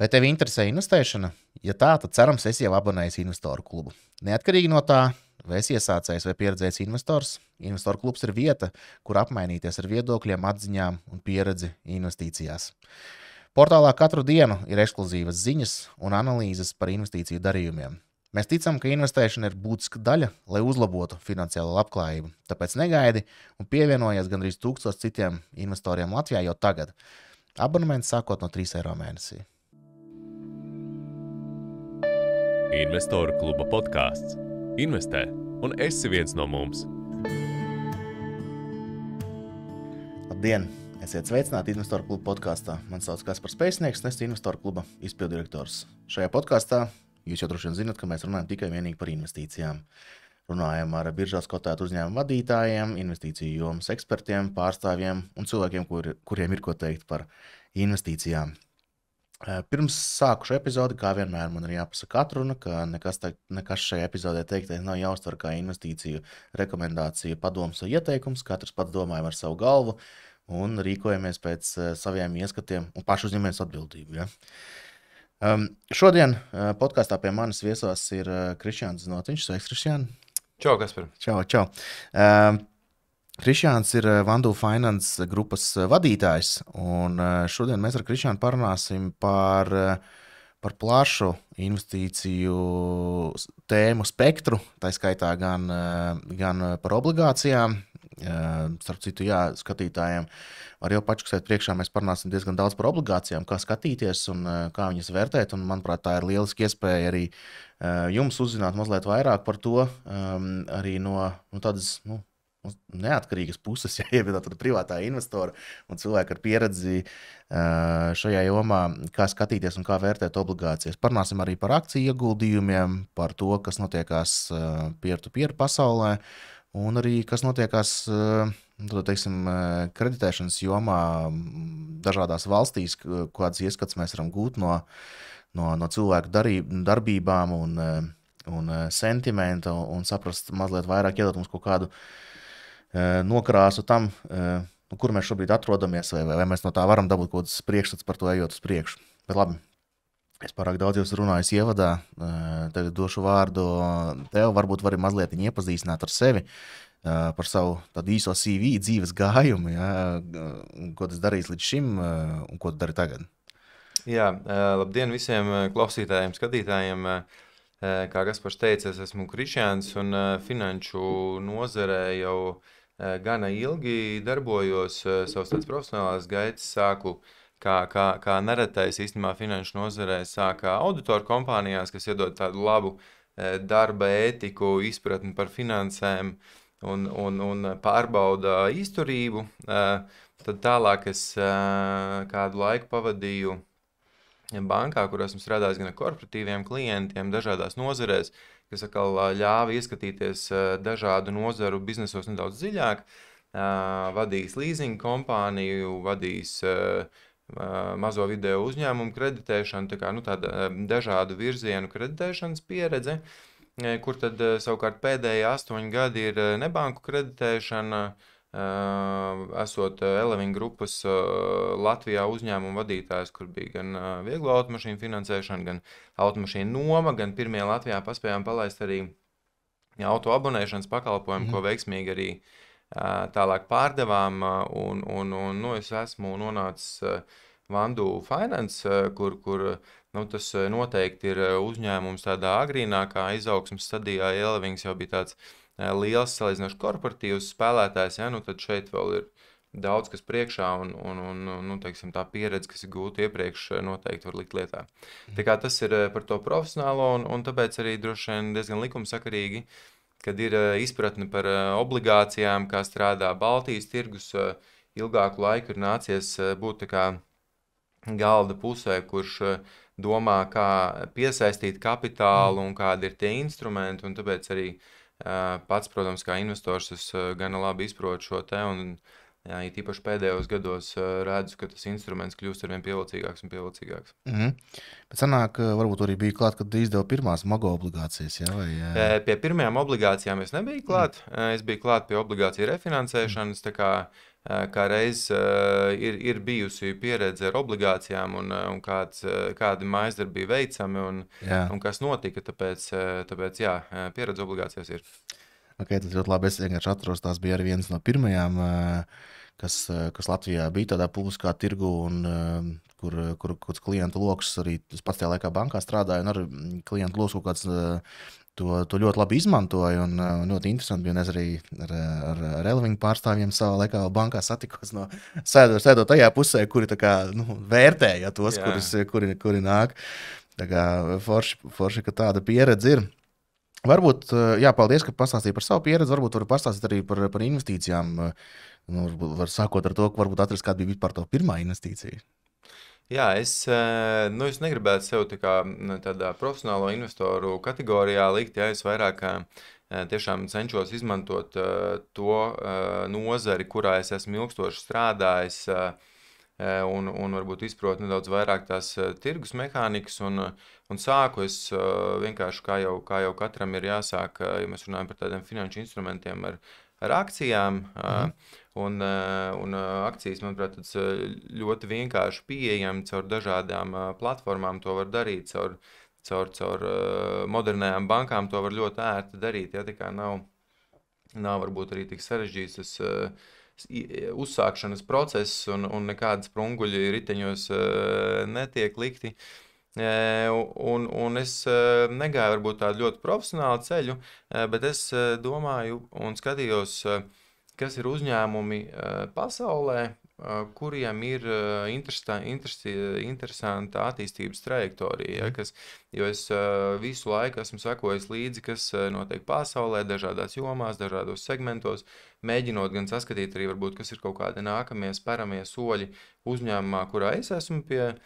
Vai tevi interesē investēšana? Ja tā, tad cerams, esi jau abonējis investoru klubu. Neatkarīgi no tā, vai esi iesācējs vai pieredzējis investors, investoru klubs ir vieta, kur apmainīties ar viedokļiem, atziņām un pieredzi investīcijās. Portālā katru dienu ir ekskluzīvas ziņas un analīzes par investīciju darījumiem. Mēs ticam, ka investēšana ir būtiska daļa, lai uzlabotu finansiālo labklājību. Tāpēc negaidi un pievienojies gandrīz 1000 citiem investoriem Latvijā jau tagad. Abonements sākot no 3 eiro mēnesī. Investoru kluba podkāsts. Investē, un esi viens no mums. Labdien! Esiet sveicināti Investoru kluba podkāstā. Mani sauc Kaspars Pēcnieks, un esmu Investoru kluba izpilddirektors. Šajā podkāstā jūs jau droši vien zināt, ka mēs runājam tikai vienīgi par investīcijām. Runājam ar biržās kotētu uzņēmumu vadītājiem, investīciju jomas ekspertiem, pārstāvjiem un cilvēkiem, kuriem ir ko teikt par investīcijām. Pirms sāku šo epizodi, kā vienmēr man ir jāpasaka atruna, ka nekas šajā epizodē teiktais nav jāuztver kā investīciju rekomendācija, padoms vai ieteikums. Katrs pats domājam ar savu galvu un rīkojamies pēc saviem ieskatiem un paši uzņemamies atbildību. Ja? Šodien podkāstā pie manis viesos ir Krišjāns Znotiņš. Sveiks, Krišjān! Čau, Kaspar! Čau! Krišjāns ir Vandu Finance grupas vadītājs, un šodien mēs ar Krišjānu parunāsim par plašu investīciju tēmu spektru, tā skaitā gan par obligācijām. Starp citu, skatītājiem var jau pačukstēt priekšā, mēs parunāsim diezgan daudz par obligācijām, kā skatīties un kā viņas vērtēt, un manuprāt, tā ir lieliski iespēja arī jums uzzināt mazliet vairāk par to, arī no tādas, neatkarīgas puses, ja ievedot ar privātā investora un cilvēku ar pieredzi šajā jomā, kā skatīties un kā vērtēt obligācijas. Parunāsim arī par akciju ieguldījumiem, par to, kas notiekās peer-to-peer pasaulē, un arī kas notiekās, kreditēšanas jomā dažādās valstīs, kādas ieskats mēs varam gūt no cilvēku darbībām un sentimenta, un saprast mazliet vairāk, iedot mums kaut kādu nokrāsu tam, kur mēs šobrīd atrodamies, vai mēs no tā varam dabūt kaut kāds priekšstats par to ejot uz priekšu. Bet labi, es pārāk daudz jūs runāju ievadā, tagad došu vārdu tev, varbūt vari mazliet iepazīstināt ar sevi, par savu tādu īso CV, dzīves gājumu, ja, ko tas darījis līdz šim un ko tu dari tagad. Jā, labdien visiem klausītājiem, skatītājiem. Kā Kaspars teica, es esmu Krišjāns un finanšu nozarē jau gana ilgi darbojos, savas tādas profesionālās gaitas sāku, kā neretais īstenībā finanšu nozarē, sākā auditoru kompānijās, kas iedod tādu labu darba ētiku, izpratni par finansēm un pārbauda izturību. Tad tālāk es kādu laiku pavadīju bankā, kur esmu strādājis gan ar korporatīviem klientiem dažādās nozarēs, kas atkal ļāva ieskatīties dažādu nozaru biznesos nedaudz dziļāk, vadījis leasing kompāniju, vadījis mazo video uzņēmumu kreditēšanu, tāda dažādu virzienu kreditēšanas pieredze, kur tad savukārt pēdējie 8 gadi ir nebanku kreditēšana, esot Eleving grupas Latvijā uzņēmumu vadītājs, kur bija gan vieglo automašīnu finansēšana, gan automašīnu noma, gan pirmie Latvijā paspējām palaist arī auto abonēšanas pakalpojumu, ko veiksmīgi arī tālāk pārdevām, un es esmu nonācis Vandu Finance, kur tas noteikti ir uzņēmums tādā agrīnākā izaugsmes stadijā. Elevings jau bija tāds liels salīdzinoši korporatīvs spēlētājs, ja, tad šeit vēl ir daudz kas priekšā un tā pieredze, kas ir gūta iepriekš, noteikti var likt lietā. Tā kā tas ir par to profesionālo un tāpēc arī droši vien diezgan likumsakarīgi, kad ir izpratne par obligācijām, kā strādā Baltijas tirgus, ilgāku laiku ir nācies būt tā kā galda pusē, kurš domā, kā piesaistīt kapitālu un kādi ir tie instrumenti, un tāpēc arī pats, protams, kā investors, es gana labi izprotu šo te un Jā, ja tīpaši pēdējos gados redzu, ka tas instruments kļūst arvien pievilcīgāks un pievilcīgāks. Bet sanāk, varbūt arī bija klāt, kad izdeva pirmās MOGO obligācijas, ja? Pie pirmajām obligācijām es nebiju klāt. Es biju klāt pie obligāciju refinansēšanas, tā kā reiz ir bijusi pieredze ar obligācijām un kādi mājasdarbi bija veicami un kas notika, tāpēc jā, pieredze obligācijās ir. Okay, tas ļoti labi. Es vienkārši atceros, tās bija arī viens no pirmajām, kas Latvijā bija tādā publiskā tirgu, un kur klientu lokus arī es pats tajā laikā bankā strādāju, un arī klientu lokus kaut kāds to ļoti labi izmantoja, un ļoti interesanti bija, un es arī ar Elviņu pārstāvjiem savā laikā bankā satikos no sēdot tajā pusē, kuri tā kā, vērtēja tos, kuri nāk. Tā kā forši, ka tāda pieredze ir. Varbūt, paldies, ka pastāstīji par savu pieredzi, varbūt var pastāstīt arī par investīcijām. Var sākot ar to, ka varbūt atrast, kāda bija vispār to pirmā investīcija. Jā, es negribētu sev tādā profesionālo investoru kategorijā likt, ja es vairāk tiešām cenšos izmantot to nozari, kurā es esmu ilgstoši strādājis, un varbūt izprotu nedaudz vairāk tās tirgus mehānikas, un sāku es vienkārši, kā jau katram ir jāsāk, ja mēs runājam par tādiem finanšu instrumentiem ar akcijām, un akcijas, manuprāt, tāds ļoti vienkārši pieejami caur dažādām platformām, to var darīt, caur modernajām bankām to var ļoti ērti darīt, ja tā kā nav varbūt arī tik sarežģīts tas uzsākšanas process un nekādas sprunguļi riteņos netiek likti. Un es negāju varbūt tādu ļoti profesionālu ceļu, bet es domāju un skatījos, kas ir uzņēmumi pasaulē, kuriem ir interesanta attīstības trajektorija, jo es visu laiku esmu sekojis līdzi, kas notiek pasaulē, dažādās jomās, dažādos segmentos, mēģinot gan saskatīt arī varbūt, kas ir kaut kādi nākamie speramie soļi uzņēmumā, kurā es esmu pie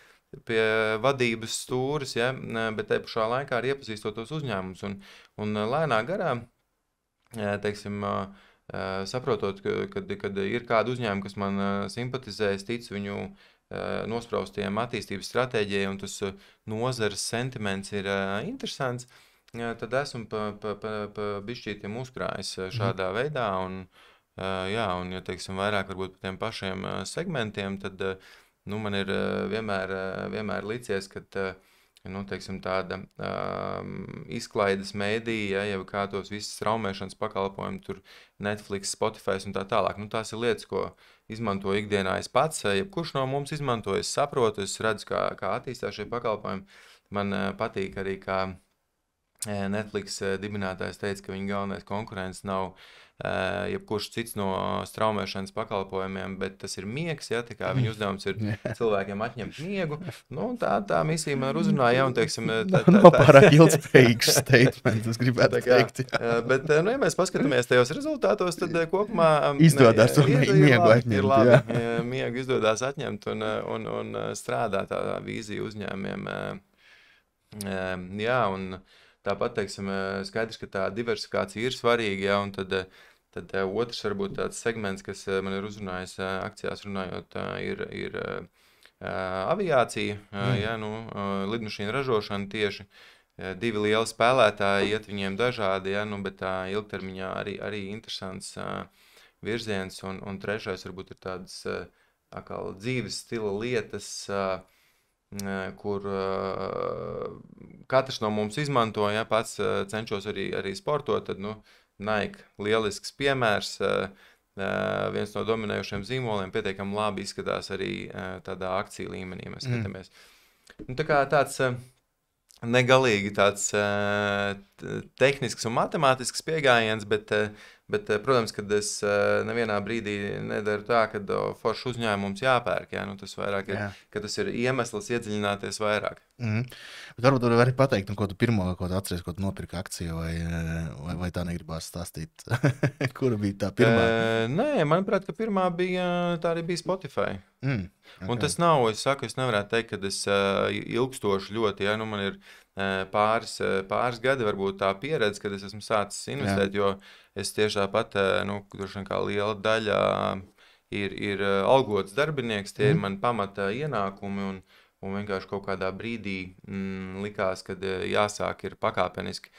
vadības stūris, ja, bet te pašā laikā arī iepazīstot tos uzņēmumus un lēnā garā, teiksim, saprotot, kad ir kādi uzņēmumi, kas man simpatizē, es ticu viņu nospraustiem attīstības stratēģijai un tas nozares sentiments ir interesants, tad esmu pa bišķītiem uzkrājis šādā veidā un ja teiksim vairāk varbūt par tiem pašiem segmentiem, tad man ir vienmēr licies, ka teiksim, tāda izklaides mēdīja, ja kā tos visas straumēšanas pakalpojumi, tur Netflix, Spotify un tā tālāk. Tās ir lietas, ko izmanto ikdienā es pats, jebkurš no mums izmanto, es saprotu, es redzu, kā attīstās šie pakalpojumi. Man patīk arī, kā Netflix dibinātājs teica, ka viņa galvenais konkurents nav jebkurš cits no straumēšanas pakalpojumiem, bet tas ir miegs, ja, tā kā viņa uzdevums ir cilvēkiem atņemt miegu. Tā misija man uzrunāja, un teiksim... Nav pārāk ilgspējīgs statement, es gribētu teikt. Bet, ja mēs paskatāmies tajos rezultātos, tad kopumā... Izdodās to miegu atņemt. Ir labi, miegu izdodās atņemt un strādāt tādā vīzija uzņēmumiem. Jā, un... Tāpat, teiksim, skaidrs, ka tā diversifikācija ir svarīga, ja, un tad otrs varbūt tāds segments, kas man ir uzrunājis akcijās runājot, ir aviācija, ja, lidmašīnu ražošana tieši. Divi lieli spēlētāji, iet viņiem dažādi, ja, bet tā ilgtermiņā arī interesants virziens, un trešais varbūt ir tādas atkal dzīves stila lietas, kur katrs no mums izmanto, ja pats cenšos arī sportot, tad, Nike lielisks piemērs, viens no dominējušiem zīmoliem pietiekami labi izskatās arī tādā akciju līmenī, mēs skatāmies. Tā kā tāds negalīgi tāds tehnisks un matemātisks pieejams, bet, protams, kad es nevienā brīdī nedaru tā, kad foršs uzņēmums jāpērk, ja, tas vairāk ir, ka tas ir iemesls iedziļināties vairāk. Bet varbūt var arī pateikt, ko tu pirmo, ko tu atceries, ko tu nopirki akciju, vai tā negribās stāstīt? Kura bija tā pirmā? Nē, manuprāt, ka pirmā tā arī bija Spotify. Okay. Un tas nav, es nevarētu teikt, ka es ilgstoši ļoti, ja, man ir pāris gadi varbūt tā pieredze, kad es esmu sācis investēt, jo es tieši tāpat, droši vien kā liela daļa ir algots darbinieks, tie ir man pamata ienākumi un vienkārši kaut kādā brīdī likās, kad jāsāk ir pakāpeniski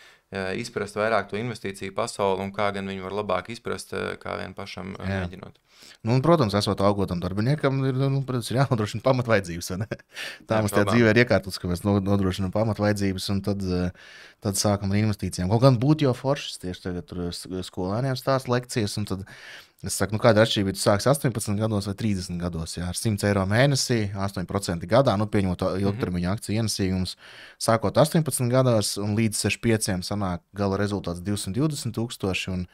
izprast vairāk to investīciju pasauli un kā gan viņi var labāk izprast, kā vien pašam mēģinot. Nu, un, protams, esot algotam darbiniekam, protams, ir jānodrošina pamatvajadzības. Tā mums tajā dzīvē ir iekārtots, ka mēs nodrošinām pamatvajadzības un tad sākam ar investīcijām. Kaut gan būtu jau foršs, tieši tagad tur skolēniem stāst lekcijas, un tad es saku, kāda ir atšķirība, tu sāksi 18 gados vai 30 gados, jā, ar 100 eiro mēnesī, 8% gadā, pieņemot ilgtermiņa akciju ienesīgumus, sākot 18 gados un līdz 65 sanāk gala rezultāts 220,000 un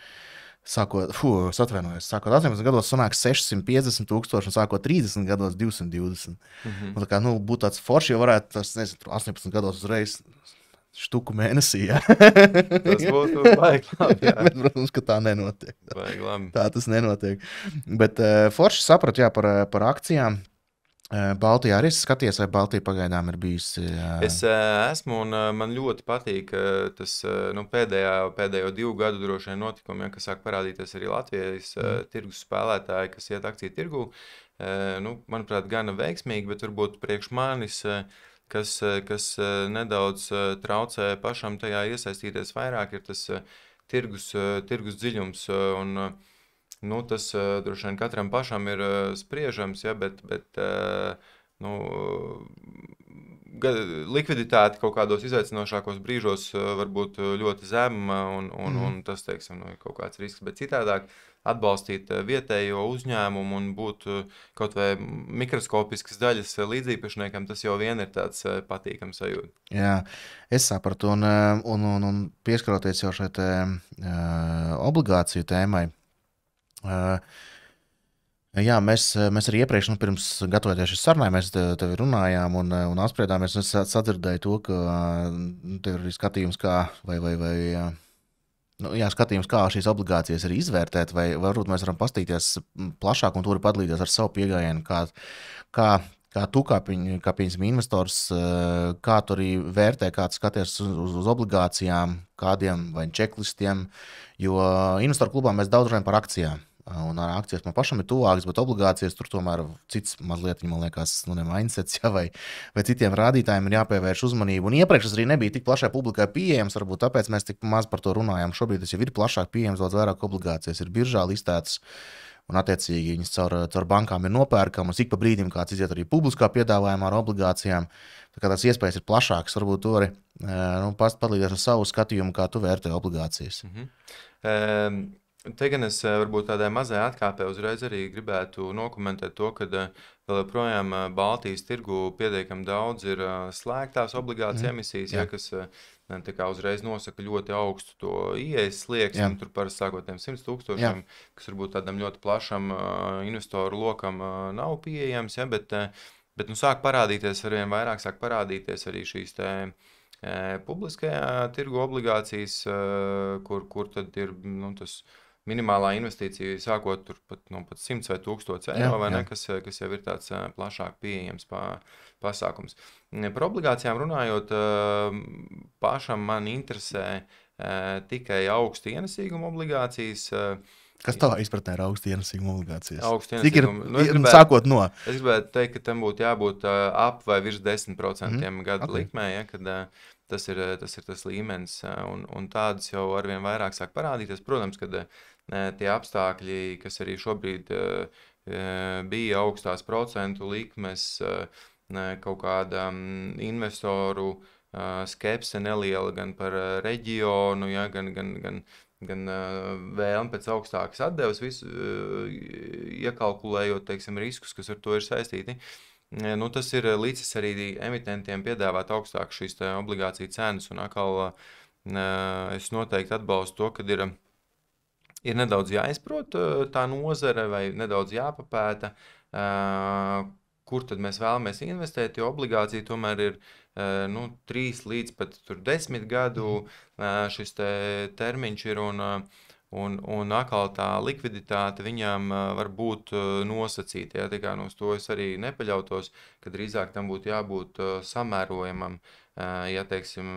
sākot 18 gados sanāk 650,000 un sākot 30 gados 220. Un tā kā, būtu tāds forši, jo varētu tas, 18 gados uzreiz štuku mēnesī, jā. Tas būtu baigi labi, jā. Bet, protams, ka tā nenotiek. Baigi labi. Tā tas nenotiek. Bet forši sapratu, jā, par akcijām. Baltijā arī skaties, vai Baltija pagaidām ir bijusi? Es esmu un man ļoti patīk tas pēdējo 2 gadu droši vien notikumi, kas sāk parādīties arī Latvijas tirgus spēlētāji, kas iet akciju tirgu. Manuprāt, gana veiksmīgi, bet varbūt priekš manis, kas nedaudz traucē pašam tajā iesaistīties vairāk, ir tas tirgus dziļums un tas droši vien katram pašam ir spriežams, ja, bet likviditāte kaut kādos izaicinošākos brīžos var būt ļoti zema un tas, teiksim, ir kaut kāds risks, bet citādāk atbalstīt vietējo uzņēmumu un būt kaut vai mikroskopiskas daļas līdzīpašniekam, tas jau vien ir tāds patīkams sajūta. Jā, es sapratu, un pieskaroties jau šai obligāciju tēmai, jā, mēs arī iepriekš, pirms gatavoties šis sarunai, mēs tevi runājām un apspriedāmies, un es sadzirdēju to, ka tev ir skatījums, kā skatījums, kā šīs obligācijas ir izvērtēt, vai varbūt mēs varam pastīties plašāk un tur padalīties ar savu pieejamību, kā tu, kā investors, kā tu arī vērtē, kā tu skaties uz obligācijām, kādiem vai checklistiem, jo investoru klubā mēs daudz runājam par akcijām. Un ar akcijas man pašam ir tuvāks, bet obligācijas tur tomēr cits mazliet, man liekas, mindsets, ja, vai citiem rādītājiem ir jāpievērš uzmanību. Un iepriekš tas arī nebija tik plašai publikai pieejams, varbūt tāpēc mēs tik maz par to runājam. Šobrīd tas jau ir plašāk pieejams, daudz vairāk obligācijas ir biržā listētas, un attiecīgi viņas caur bankām ir nopērkamas. Ik pa brīdim kāds iziet arī publiskā piedāvājumā ar obligācijām. Tā kā tās iespējas ir plašākas, varbūt tu arī padalīties ar savu skatījumu, kā tu vērtē obligācijas. Te gan es varbūt tādai mazai atkāpē uzreiz arī gribētu nokomentēt to, ka vēl joprojām Baltijas tirgu pietiekami daudz ir slēgtās obligāciju emisijas, ja, kas tā kā uzreiz nosaka ļoti augstu to ieejas slieksni, tur parasti sākot 100,000, kas varbūt tādam ļoti plašam investoru lokam nav pieejams, ja, bet sāk parādīties arvien vairāk, sāk parādīties arī šīs publiskajā tirgu obligācijas, kur tad ir tas minimālā investīcija sākot tur pat 100 vai 1000 eiro, vai ne, kas jau ir tāds plašāk pieejams pasākums. Par obligācijām runājot, pašam man interesē tikai augstu ienesīgumu obligācijas. Kas tavā izpratnē ir augstu ienesīgumu obligācijas? Augstu ienesīgumu. Sākot no? Es gribētu teikt, ka tam būtu jābūt ap vai virs 10% gada likmē, ja, kad tas ir tas līmenis, un tādas jau arvien vairāk sāk parādīties. Protams, kad tie apstākļi, kas arī šobrīd bija augstās procentu likmes, kaut kāda investoru skepse neliela gan par reģionu, ja, gan vēlme pēc augstākas atdevas, visu iekalkulējot, teiksim, riskus, kas ar to ir saistīti. Tas ir līdzis arī emitentiem piedāvāt augstāk šīs obligāciju cenas, un atkal es noteikti atbalstu to, kad ir nedaudz jāizprot tā nozare vai nedaudz jāpapēta, kur tad mēs vēlamies investēt, jo obligācija tomēr ir 3 līdz pat 10 gadu šis termiņš ir, un atkal tā likviditāte viņām var būt nosacīta. Ja? Tā kā no to es arī nepaļautos, ka drīzāk tam būtu jābūt samērojamam. Ja, teiksim,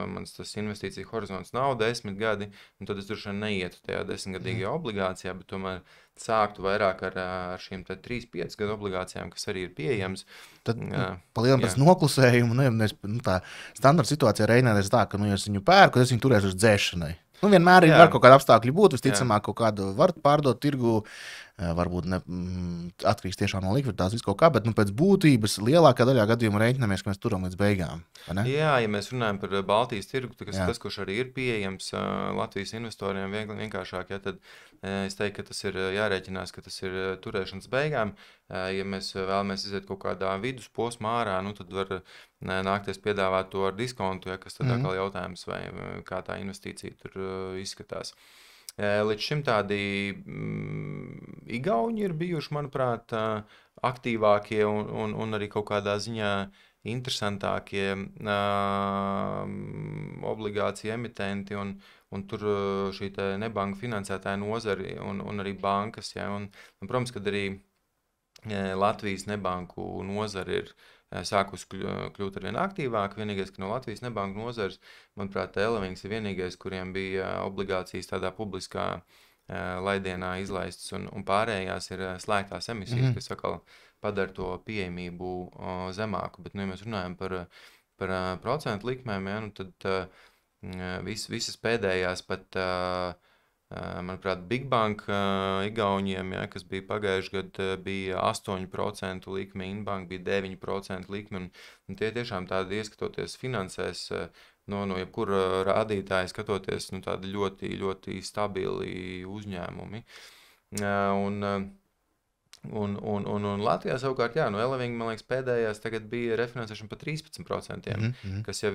mans tas investīcija horizonts nav 10 gadi, tad es droši vien neietu tajā 10-gadīgajā obligācijā, bet tomēr sāktu vairāk ar šīm 3-5 gadu obligācijām, kas arī ir pieejams. Tad palielam pēc noklusējumu, tā standarta situācijā rēķināties tā, ka, ja es viņu pērku, tad es viņu turēšu uz dzēšanai. Vienmēr var kaut kāda apstākļi būt, visticamāk, kaut kādu var pārdot tirgu, varbūt atkarīgs tiešām no likviditātes, visu kaut kā, bet pēc būtības lielākā daļā gadījumu rēķinamies, ka mēs turam līdz beigām. Jā, ja mēs runājam par Baltijas tirgu, tas, kurš arī ir pieejams Latvijas investoriem vienkāršāk, ja, tad es teiktu, ka tas ir jārēķinās, ka tas ir turēšanas beigām. Ja mēs vēlamies iziet kaut kādā vidusposmā ārā, tad var nākties piedāvāt to ar diskontu, ja, kas tad atkal jautājums, vai kā tā investīcija tur izskatās. Līdz šim tādi igauņi ir bijuši, manuprāt, aktīvākie un arī kaut kādā ziņā interesantākie obligācija emitenti un tur šī nebanku finansētāja nozari un arī bankas. Ja, un, protams, kad arī Latvijas nebanku nozara ir sākus kļūt arvien aktīvāk. Vienīgais, ka no Latvijas nebanku nozares, manuprāt, Elevings ir vienīgais, kuriem bija obligācijas tādā publiskā laidienā izlaistas, un pārējās ir slēgtās emisijas, kas atkal padara to pieejamību zemāku. Bet, ja mēs runājam par procentu likmēm, ja, tad visas pēdējās pat manuprāt, Big Bank igauņiem, ja, kas bija pagājuši gadu, bija 8% likme, Inbank bija 9% likme, un tie tiešām tādi ieskatoties finansēs, no jebkura rādītāja skatoties, tādi ļoti, ļoti stabili uzņēmumi. Un Latvijā savukārt, jā, no Eleving, man liekas, pēdējās tagad bija refinansēšana pa 13%, kas jau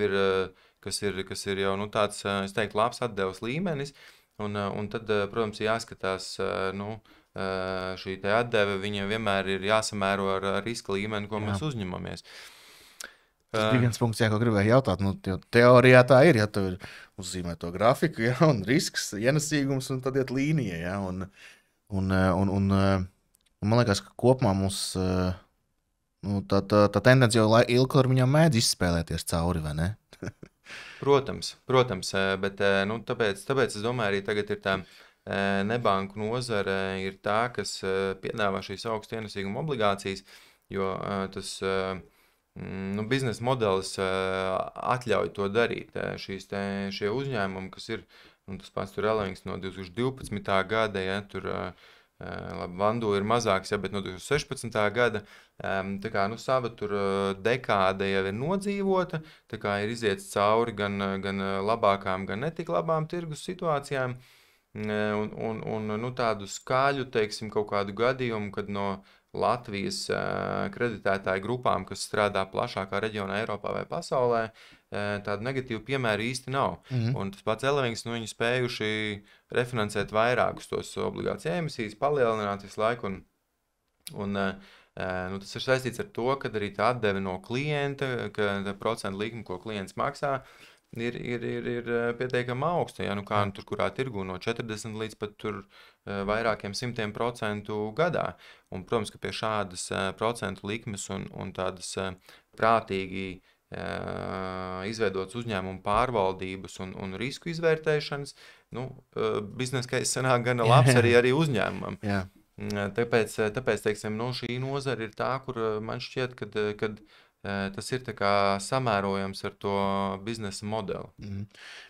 kas ir jau, tāds, es teiktu, labs atdevs līmenis. Un tad, protams, jāskatās, šī te atdeve, viņa vienmēr ir jāsamēro ar riska līmeni, ko mēs uzņemamies. Tas bija viens punkts, ko gribēju jautāt. Teorijā tā ir, ja tu uzzīmē to grafiku, ja, un risks, ienesīgums, un tad iet līnija. Ja, un man liekas, ka kopumā mums tā tendence jau ilgtermiņā mēdz izspēlēties cauri, vai ne? Protams, bet tāpēc es domāju, arī tagad ir tā nebanku nozare ir tā, kas piedāvā šīs augstu ienesīguma obligācijas, jo tas biznesa modelis atļauj to darīt. Šie uzņēmumi, kas ir, tas pats tur Elevings no 2012. gada, ja, tur Vandu ir mazāks, ja, bet no 2016. gada tā kā, sava tur dekāde jau ir nodzīvota, tā kā ir iziets cauri gan labākām, gan netik labām tirgus situācijām, un tādu skaļu, teiksim, kaut kādu gadījumu, kad no Latvijas kreditētāju grupām, kas strādā plašākā reģionā Eiropā vai pasaulē, tādu negatīvu piemēru īsti nav. Un tas pats Elevings, viņi spējuši refinansēt vairākus tos obligāciju emisijas, palielināt visu laiku, un tas ir saistīts ar to, ka arī tā atdeve no klienta, ka procentu likme, ko klients maksā, ir pietiekami augsta. Ja? Kā tur kurā tirgu no 40 līdz pat tur vairākiem 100% gadā. Un, protams, ka pie šādas procentu likmes un tādas prātīgi izveidotas uzņēmumu pārvaldības un risku izvērtēšanas, biznesa case sanāk gana labs arī uzņēmumam. Jā. Tāpēc teiksim, šī nozara ir tā, kur man šķiet, kad tas ir tā kā samērojams ar to biznesa modeli.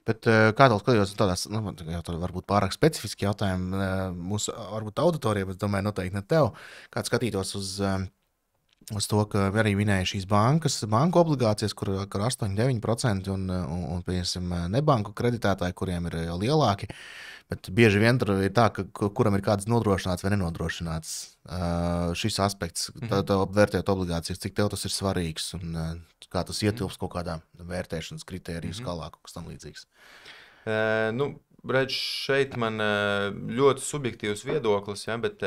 Bet kā tev skatījos tādās, varbūt pārāk specifiski jautājumi mūsu, varbūt auditorijai, bet domāju, noteikti ne tev, kā skatītos uz to, ka arī minēja šīs banku obligācijas, kur 8-9% un piemēram, nebanku kreditētāji, kuriem ir jau lielāki. Bet bieži vien tur ir tā, ka kuram ir kāds nodrošināts vai nenodrošināts šis aspekts, vērtēt obligācijas, cik tev tas ir svarīgs un kā tas ietilps kaut kādā vērtēšanas kritēriju skalā, kaut kas tam līdzīgs. Redz, šeit man ļoti subjektīvs viedoklis, ja, bet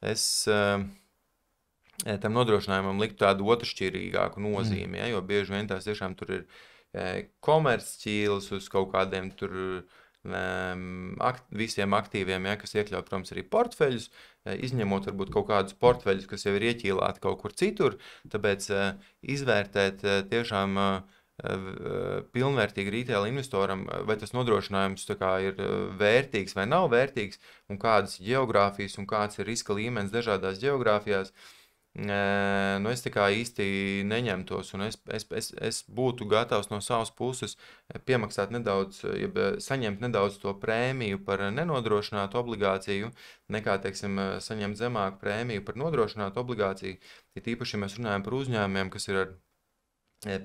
es tam nodrošinājumam liktu tādu otršķirīgāku nozīmi, ja, jo bieži vien tās tiešām tur ir komercķīles uz kaut kādiem tur visiem aktīviem, ja, kas iekļauj, protams, arī portfeļus, izņemot varbūt kaut kādus portfeļus, kas jau ir ieķīlāti kaut kur citur, tāpēc izvērtēt tiešām pilnvērtīgi retail investoram, vai tas nodrošinājums tā kā ir vērtīgs vai nav vērtīgs, un kādas geogrāfijas un kāds ir riska līmenis dažādās geogrāfijās. Es tā kā īsti neņemtos, un es būtu gatavs no savas puses piemaksāt nedaudz, saņemt nedaudz to prēmiju par nenodrošinātu obligāciju, nekā, teiksim, saņemt zemāku prēmiju par nodrošinātu obligāciju. Ja tīpaši mēs runājam par uzņēmumiem, kas ir ar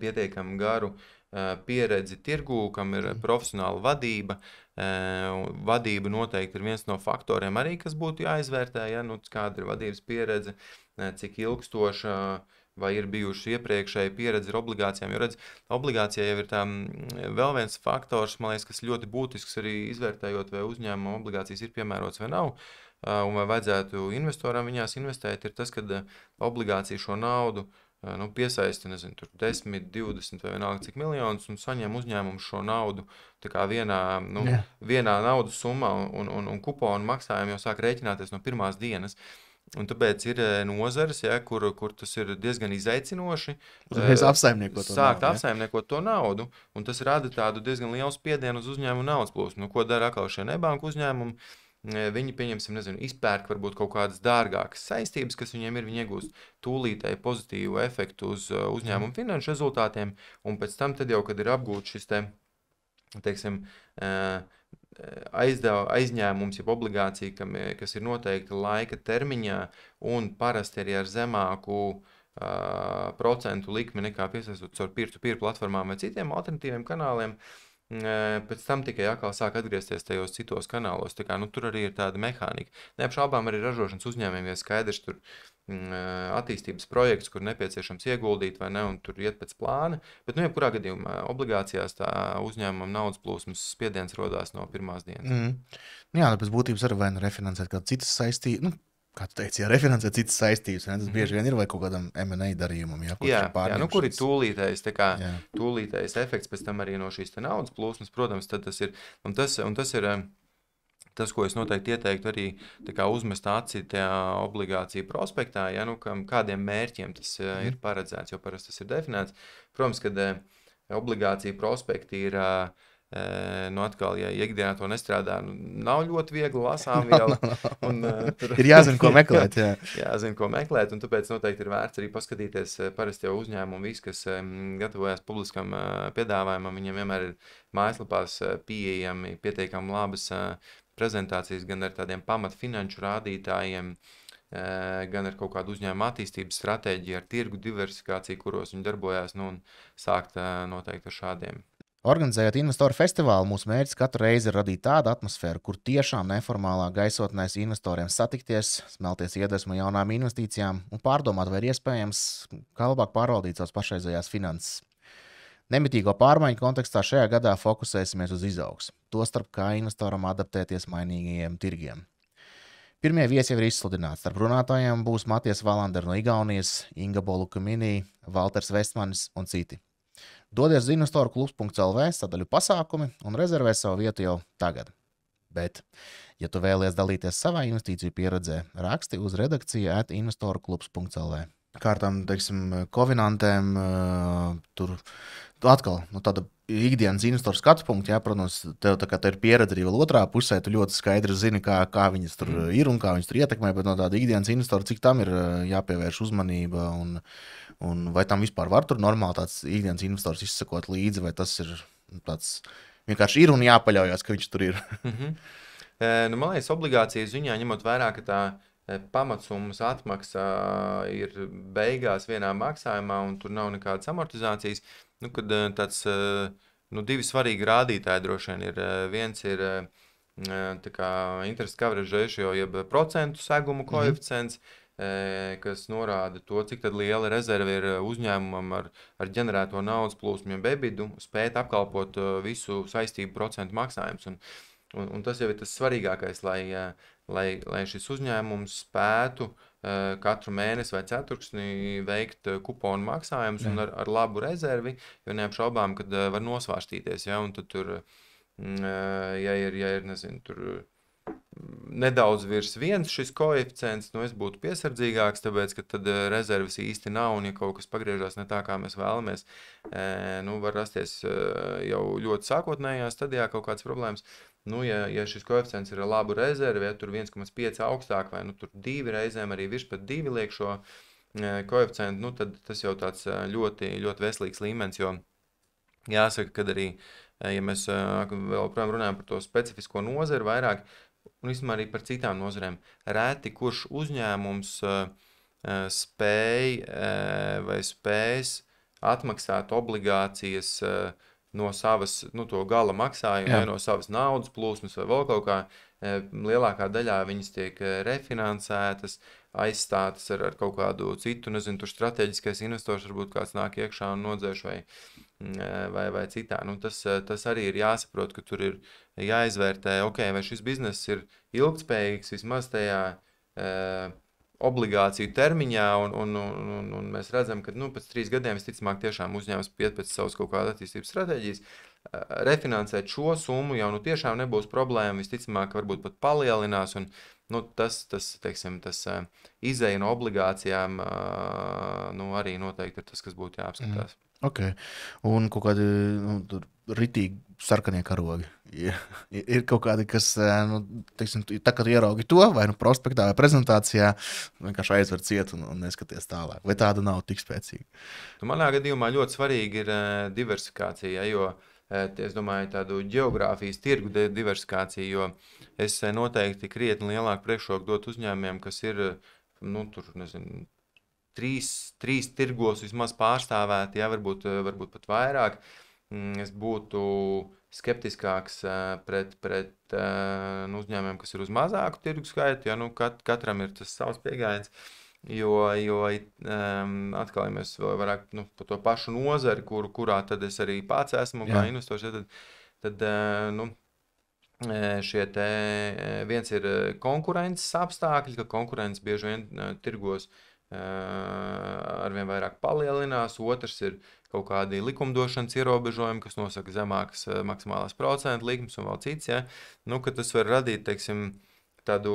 pietiekami garu pieredzi tirgū, kam ir profesionāla vadība. Vadība noteikti ir viens no faktoriem arī, kas būtu jāizvērtē, ja, kāda ir vadības pieredze, cik ilgstoša vai ir bijuši iepriekšēji pieredze ar obligācijām. Jo redz, obligācija jau ir tā vēl viens faktors, man liekas, kas ļoti būtisks arī izvērtējot, vai uzņēmuma obligācijas ir piemērots vai nav, un vai vajadzētu investoram viņās investēt, ir tas, kad obligācija šo naudu piesaista, nezinu, tur 10, 20 vai vienalga cik miljonus un saņem uzņēmumu šo naudu tā kā vienā naudas summā un kuponu maksājumu jau sāk rēķināties no pirmās dienas. Un tāpēc ir nozares, ja, kur tas ir diezgan izaicinoši. Sākt apsaimniekot to naudu, un tas rada tādu diezgan lielu spiedienu uz uzņēmumu naudas plūsmu. Ko dara atkal šie nebanku uzņēmumi? Viņi, pieņemsim, izpērk varbūt kaut kādas dārgākas saistības, kas viņiem ir, viņi iegūst tūlītēji pozitīvu efektu uz uzņēmumu finanšu rezultātiem, un pēc tam tad jau, kad ir apgūts šis teiksim, aizņēmums, jeb obligācija, kas ir noteikti laika termiņā un parasti arī ar zemāku procentu likmi nekā piesaistot caur peer-to-peer platformām vai citiem alternatīviem kanāliem, pēc tam tikai atkal sāk atgriezties tajos citos kanālos. Tā kā, tur arī ir tāda mehānika. Neapšaubām arī ražošanas uzņēmējiem, ja skaidrs tur attīstības projekts, kur nepieciešams ieguldīt vai ne, un tur iet pēc plāna. Bet, jebkurā gadījumā obligācijās tā uzņēmuma naudas plūsmas spiediens rodās no pirmās dienas. Jā, pēc būtības arī vai refinansēt kādu citas saistību. Kā tu teici, refinansēt citas saistības, tas bieži vien ir vai kaut kādam M&A darījumam. Jā, kur ir tūlītējs efekts pēc tam arī no šīs naudas plūsmas, protams, tad tas ir, un tas ir tas, ko es noteikti ieteiktu arī uzmest aci tajā obligāciju prospektā, ja, kādiem mērķiem tas ir paredzēts, jo parasti tas ir definēts. Protams, kad obligācija prospekti ir atkal, ja ikdienā to nestrādā, nav ļoti viegli lasām viela. Ir jāzina, ko meklēt. Jāzina, ko meklēt, un tāpēc noteikti ir vērts arī paskatīties parasti jau uzņēmumu, visi, kas gatavojas publiskam piedāvājumam, viņiem vienmēr ir mājaslapās pieejami pietiekami labas prezentācijas gan ar tādiem pamat finanšu rādītājiem, gan ar kaut kādu uzņēmumu attīstības stratēģiju, ar tirgu diversifikāciju, kuros viņi darbojās, un sākt noteikti ar šādiem. Organizējot investoru festivālu, mūsu mērķis katru reizi ir radīt tādu atmosfēru, kur tiešām neformālā gaisotnēs investoriem satikties, smelties iedvesmu jaunām investīcijām un pārdomāt, vai ir iespējams kā labāk pārvaldīt savas pašreizējās finanses. Nemitīgo pārmaiņu kontekstā šajā gadā fokusēsimies uz izaugsmi, tostarp kā investoram adaptēties mainīgajiem tirgiem. Pirmie viesi jau ir izsludināti. Starp runātājiem būs Matijas Valander no Igaunijas, Inga Bolukumini, Valters Vestmanis un citi. Dodies uz investoruklubs.lv sadaļu pasākumi un rezervē savu vietu jau tagad. Bet, ja tu vēlies dalīties savā investīciju pieredzē, raksti uz redakciju @investoruklubs.lv. Kārtām, teiksim, kovinantēm, tur atkal tāda ikdienas investoru skatu punkti, jā, protams, tev ir pieredze arī vēl otrā pusē, tu ļoti skaidri zini, kā viņas tur ir un kā viņas tur ietekmē, bet no tāda ikdienas investoru, cik tam ir jāpievērš uzmanība un vai tam vispār var tur normāli tāds ikdienas investors izsakot līdzi, vai tas ir tāds vienkārši ir un jāpaļaujās, ka viņš tur ir. Man liekas, obligācijas ziņā ņemot vērā, ka tā pamatsummas atmaksa ir beigās vienā maksājumā un tur nav nekādas amortizācijas, kad tāds divi svarīgi rādītāji droši vien ir. Viens ir interest coverage ratio, jeb procentu segumu koeficients, kas norāda to, cik tad liela rezerve ir uzņēmumam ar ģenerēto naudas plūsmu, jeb EBITDA, spēt apkalpot visu saistību procentu maksājumus. Un tas jau ir tas svarīgākais, lai šis uzņēmums spētu katru mēnesi vai ceturksni veikt kuponu maksājumus un ar labu rezervi, jo neapšaubām, kad var nosvārstīties, ja, un tad tur Ja ir nezinu, tur nedaudz virs 1 šis koeficients, es būtu piesardzīgāks, tāpēc, ka tad rezerves īsti nav, un ja kaut kas pagriežās ne tā, kā mēs vēlamies, var rasties jau ļoti sākotnējā stadijā kaut kādas problēmas. Ja šis koeficients ir labu rezervi, ja tur 1,5 augstāk vai tur 2 reizēm arī virs pat 2 liek šo koeficientu, tad tas jau tāds ļoti, ļoti veselīgs līmenis, jo jāsaka, kad arī, ja mēs vēl runājam par to specifisko nozari vairāk, un vismaz arī par citām nozarēm, reti kurš uzņēmums spēs atmaksāt obligācijas no savas, to gala maksājuma, vai no savas naudas plūsmas vai vēl kaut kā. Lielākā daļā viņas tiek refinansētas, aizstātas ar kaut kādu citu, tur strateģiskais investors varbūt kāds nāk iekšā un nodzēš vai citā. Tas arī ir jāsaprot, ka tur ir jāizvērtē, vai šis bizness ir ilgtspējīgs vismaz tajā obligāciju termiņā, un mēs redzam, ka pēc 3 gadiem visticamāk tiešām uzņēmums pēc savas kaut kāda attīstības stratēģijas refinansēt šo summu jau tiešām nebūs problēma, visticamāk varbūt pat palielinās, un tas izēja no obligācijām arī noteikti ir tas, kas būtu jāapskatās. Okay. Un kaut kādi ritīgi sarkanie karogi. Ir kaut kādi, kas, tā kā tu ieraugi to, vai prospektā, vai prezentācijā, vienkārši aizver ciet un neskaties tālāk. Vai tāda nav tik spēcīga? Manā gadījumā ļoti svarīgi ir diversifikācija, jo es domāju tādu ģeogrāfijas tirgu diversifikāciju, jo es noteikti krietni lielāku priekšroku dot uzņēmumiem, kas ir, trīs tirgos vismaz pārstāvēti, varbūt pat vairāk. Es būtu skeptiskāks pret uzņēmumiem, kas ir uz mazāku tirgu skaitu, katram ir tas savs pieejams, jo atkal, ja mēs vēl vairāk par to pašu nozari, kurā tad es arī pats esmu kā investors, tad šie viens ir konkurences apstākļi, ka konkurence bieži vien tirgos arvien vairāk palielinās, otrs ir kaut kādi likumdošanas ierobežojumi, kas nosaka zemākas maksimālās procentu likmes un vēl cits, ka tas var radīt, tādu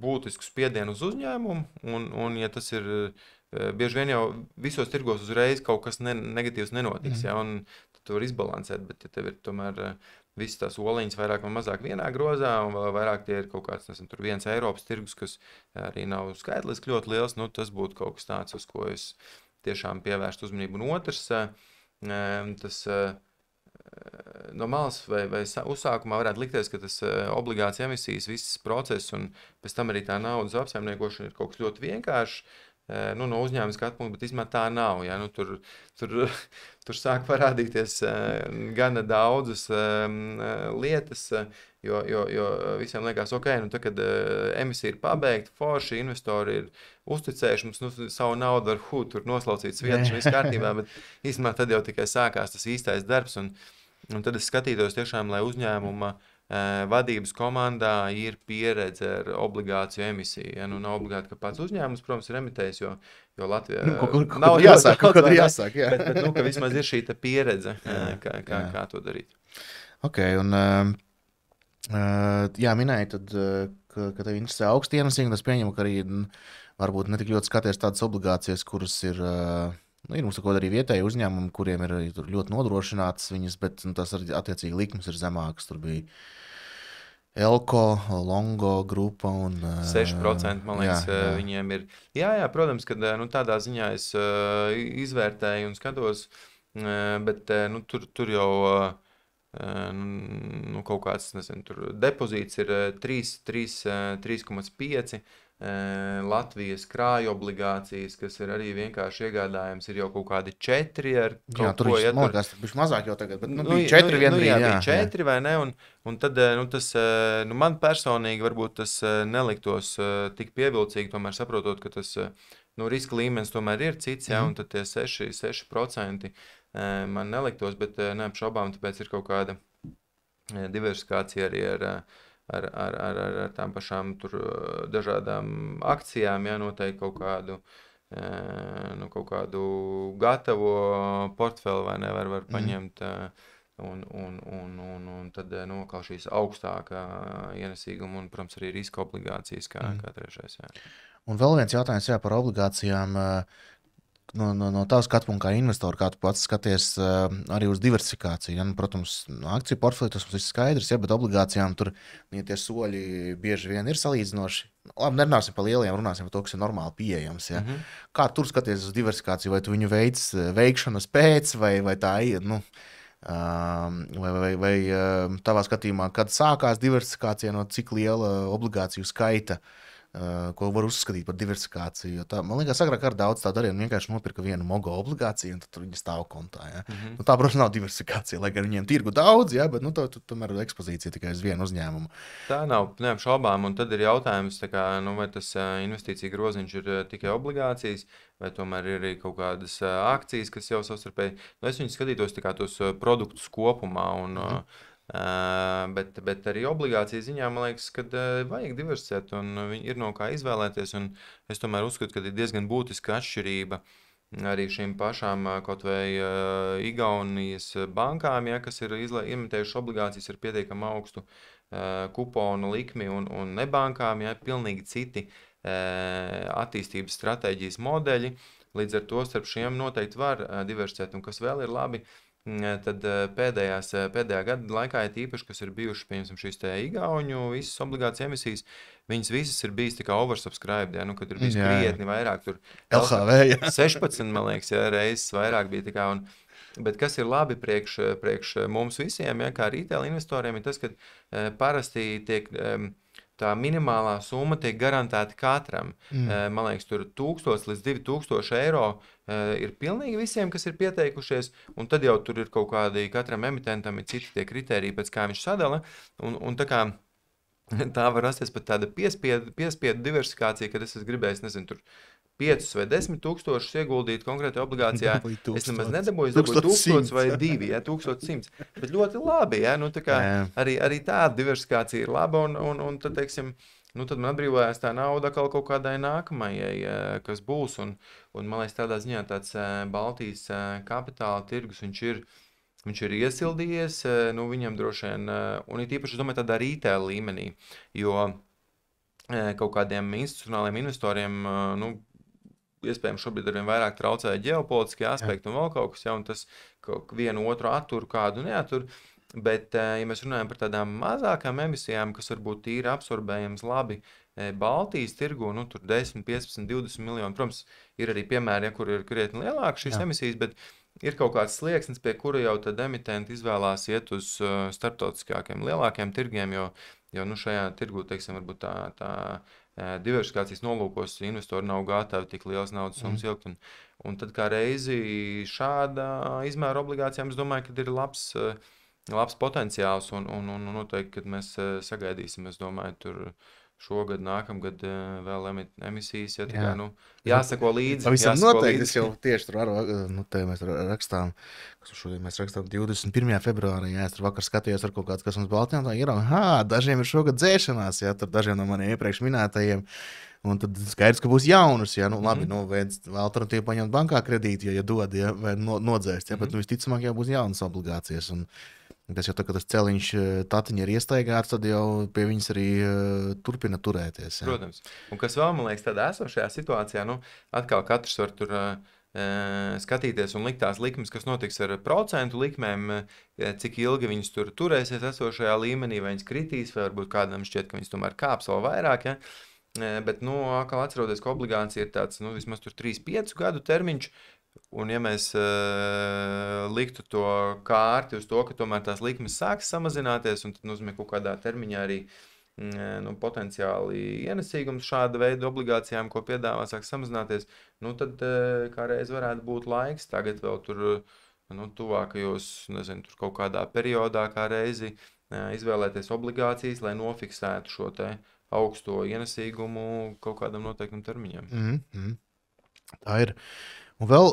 būtisku spiedienu uz uzņēmumu, un ja tas ir, bieži vien jau visos tirgos uzreiz kaut kas negatīvs nenotiks, un tad tu var izbalansēt, bet ja tev ir tomēr visas tās oliņas vairāk vai mazāk vienā grozā, un vēl vairāk tie ir kaut kāds, tur viens Eiropas tirgus, kas arī nav skaitliski ļoti liels, tas būtu kaut kas tāds, uz ko es tiešām pievērstu uzmanību. Un otrs, tas no malas vai uzsākumā varētu likties, ka tas obligācija emisijas viss process, un pēc tam arī tā naudas apsaimniekošana ir kaut kas ļoti vienkāršs, no uzņēmuma skatu punkta, bet īstenībā tā nav. Tur sāk parādīties gana daudzas lietas, jo visiem liekas, tā, kad emisija ir pabeigta, forši, investori ir uzticējuši, mums savu naudu var tur noslaucīt svietas, viss kārtībā, bet īstenībā tad jau tikai sākās tas īstais darbs, un tad es skatītos tiešām, lai uzņēmuma vadības komandā ir pieredze ar obligāciju emisiju. Nav obligāti, ka pats uzņēmums, protams, ir emitējis, jo Latvijā nav jāsāk, kaut kādā jāsāk. Bet ka vismaz ir šī pieredze, kā to darīt. Un minēji tad, ka tev interesē augsti ienesīgi, tas pieņemu, ka arī varbūt ne tik ļoti skaties tādas obligācijas, kuras ir... ir mums arī vietēji uzņēmumi, kuriem ir ļoti nodrošinātas viņas, bet tas arī attiecīgi likmes ir zemākas. Tur bija Elko, Longo grupa un... 6%, man liekas, viņiem ir. Jā, protams, ka tādā ziņā es izvērtēju un skatos, bet tur jau kaut kāds, tur depozīts ir 3,5. Latvijas krāju obligācijas, kas ir arī vienkārši iegādājums, ir jau kaut kādi 4 ar kaut ko. Jā, tur ir mazāk jau tagad, bet bija 4 vienbrīd. Bija 4 vai ne, un tad tas, man personīgi varbūt tas neliktos tik pievilcīgi, tomēr saprotot, ka tas riska līmenis tomēr ir cits, un tad tie 6% man neliktos, bet neapšaubām, tāpēc ir kaut kāda diversifikācija arī ar tām pašām tur dažādām akcijām, noteikti kaut kādu gatavo portfeli vai nevar paņemt un tad nokal šīs augstākā ienesīguma un, protams, arī riska obligācijas kā trešais. Jā. Un vēl viens jautājums par obligācijām. No tavas skatu punkta, kā investori, kā tu pats skaties arī uz diversifikāciju. Ja? Nu, protams, akciju portfeļi tas viss skaidrs, ja, bet obligācijām tur tie soļi bieži vien ir salīdzinoši. Labi, nerunāsim par lieliem, runāsim par to, kas ir normāli pieejams. Ja? Kā tur skaties uz diversifikāciju? Vai tu viņu veids veikšanas pēc, vai tā ir? Nu, vai tavā skatījumā, kad sākās diversifikācija, no cik liela obligāciju skaita, ko var uzskatīt par diversifikāciju? Tā, man liekas, agrāk ar daudz tādu arī vienkārši nopirka vienu mogo obligāciju, un tad viņi stāv kontā. Ja? Nu, tā, protams, nav diversifikācija, lai gan viņiem tirgu daudz, ja? Bet tomēr ir ekspozīcija tikai uz vienu uzņēmumu. Tā nav neapšaubām, un tad ir jautājums, kā, vai tas investīcija groziņš ir tikai obligācijas, vai tomēr ir arī kaut kādas akcijas, kas jau savstarpēji. Nu, es viņus skatītos tā kā tos produktus kopumā, bet arī obligāciju ziņā, man liekas, ka vajag diversificēt, un ir no kā izvēlēties, un es tomēr uzskatu, ka ir diezgan būtiska atšķirība arī šīm pašām kaut vai Igaunijas bankām, ja, kas ir iemetējuši obligācijas ar pietiekami augstu kuponu likmi, un nebankām, ja, pilnīgi citi attīstības stratēģijas modeļi. Līdz ar to starp šiem noteikti var diversificēt, un kas vēl ir labi, tad pēdējā gada laikā, īpaši, kas ir bijuši, piemēram, šīs Igauņu visas obligāciju emisijas, viņas visas ir bijis tikai oversubscribed, ja, nu, kad ir bijis krietni vairāk, tur LHV, ja. 16, man liekas, ja, reizes vairāk bija tikai, bet kas ir labi priekš mums visiem, ja, kā retail investoriem, ir tas, ka parasti tiek tā minimālā summa tiek garantēta katram. Man liekas, tur 1000 līdz 2000 eiro ir pilnīgi visiem, kas ir pieteikušies, un tad jau tur ir kaut kādi, katram emitentam ir citi tie kriteriji, pēc kā viņš sadala, un tā var rasties pat tāda piespiedu diversifikācija, kad es gribēju, nezinu, tur 5 vai 10 tūkstošus ieguldīt konkrētai obligācijā. Es nemaz nedabūju 1000 vai 2, ja, 1100. Bet ļoti labi, ja, nu tā kā arī tāda diversifikācija ir laba, un tad, teiksim, nu tad man atbrīvojās tā nauda kaut kādai nākamajai, kas būs, un man liekas tādā ziņā tāds Baltijas kapitāla tirgus, viņš ir iesildījies, nu viņam droši vien, un ir īpaši, es domāju, tādā retail līmenī, jo kaut kādiem institucionāliem investoriem, nu, iespējams šobrīd arvien vairāk traucē ģeopolitiskie aspekti un vēl kaut kas, ja, un tas vienu otru attur, kādu neattur, bet, ja mēs runājam par tādām mazākām emisijām, kas varbūt tīri absorbējams labi Baltijas tirgu, nu, tur 10, 15, 20 miljoni, protams, ir arī piemēri, ja, kur ir krietni lielāk šīs emisijas, bet ir kaut kāds slieksnis, pie kura jau tad emitenti izvēlās iet uz starptautiskākiem, lielākiem tirgiem, jo nu, šajā tirgu, teiksim, varbūt tā diversifikācijas nolūkos investori nav gatavi tik liels naudas summas ilgt, un tad kā reizi šāda izmēra obligācijām, es domāju, ka ir labs potenciāls, un noteikti, kad mēs sagaidīsim, es domāju, tur šogad, nākamgad vēl emisijas, ja tikai, nu, jāsako līdzi. Pavisam noteikti, es jau tieši tur nu, te mēs rakstām, šodien mēs rakstām 21. februārī, jā, es tur vakar skatījos ar kaut kāds, kas mums Baltijā, tā ir, dažiem ir šogad dzēšanās, jā, tur dažiem no maniem iepriekš minētajiem, un tad skaidrs, ka būs jaunus, jā, nu, labi, nu, vēl alternatīvi paņemt bankā kredīti, ja dod, ja, vai nodzēst, ja, bet, nu, visticamāk jau būs jaunas obligācijas, un tas jau tā, ka tas celiņš tatiņa ir iestaigāts, tad jau pie viņas arī turpina turēties. Ja. Protams. Un kas vēl, man liekas, tādā esošajā situācijā, nu, atkal katrs var tur skatīties un likt tās likmes, kas notiks ar procentu likmēm, cik ilgi viņas tur turēsies esošajā līmenī, vai viņas kritīs, vai varbūt kādam šķiet, ka viņas tomēr kāps vēl vairāk, ja. Bet, nu, atkal atceroties, ka obligācija ir tāds, nu, vismaz tur 3-5 gadu termiņš, un ja mēs liktu to kārti uz to, ka tomēr tās likmes sāks samazināties, un tad nozīmē kaut kādā termiņā arī nu, potenciāli ienesīgums šāda veida obligācijām, ko piedāvā, sāks samazināties, nu tad kā reiz varētu būt laiks tagad vēl tur, nu, tuvākajos, nezinu, tur kaut kādā periodā kā reizi izvēlēties obligācijas, lai nofiksētu šo te augsto ienesīgumu kaut kādam noteiktam termiņam. Tā ir. Un vēl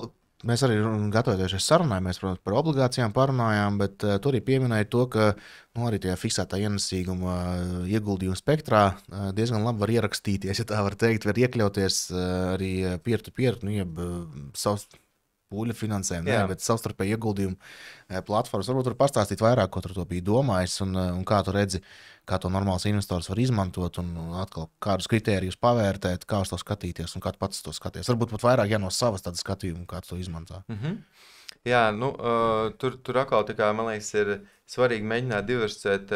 mēs arī gatavoties sarunai, mēs, protams, par obligācijām parunājām, bet tu arī pieminēji to, ka nu, arī tajā fiksētā ienesīguma ieguldījuma spektrā diezgan labi var ierakstīties, ja tā var teikt, var iekļauties arī peer-to-peer, nu, jeb pūļu finansējumu, bet savstarpēji ieguldījumu platformas. Varbūt tur pastāstīt vairāk, ko tur to bija domājis un kā tu redzi, kā to normāls investors var izmantot un atkal kādus kritērijus pavērtēt, kā uz to skatīties un kā tu pats to skaties. Varbūt pat vairāk no savas tādas skatījuma, kā tu to izmanto. Jā, tur atkal, man liekas, ir svarīgi mēģināt diversificēt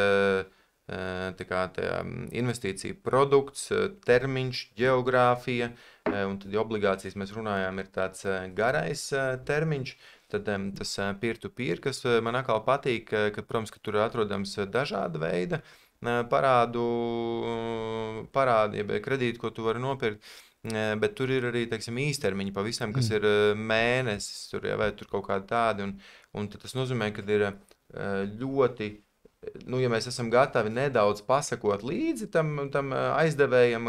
investīciju produkts, termiņš, geogrāfija, un tad obligācijas mēs runājām ir tāds garais termiņš, tad tas peer-to-peer, kas man atkal patīk, ka, protams, ka tur atrodams dažāda veida parādu, ja kredīti, ko tu vari nopirkt, bet tur ir arī, teiksim, īstermiņi pavisam, kas ir mēnesis, tur, vai tur kaut kādi tādi, un tas nozīmē, ka ir ļoti, ja mēs esam gatavi nedaudz pasakot līdzi tam aizdevējam,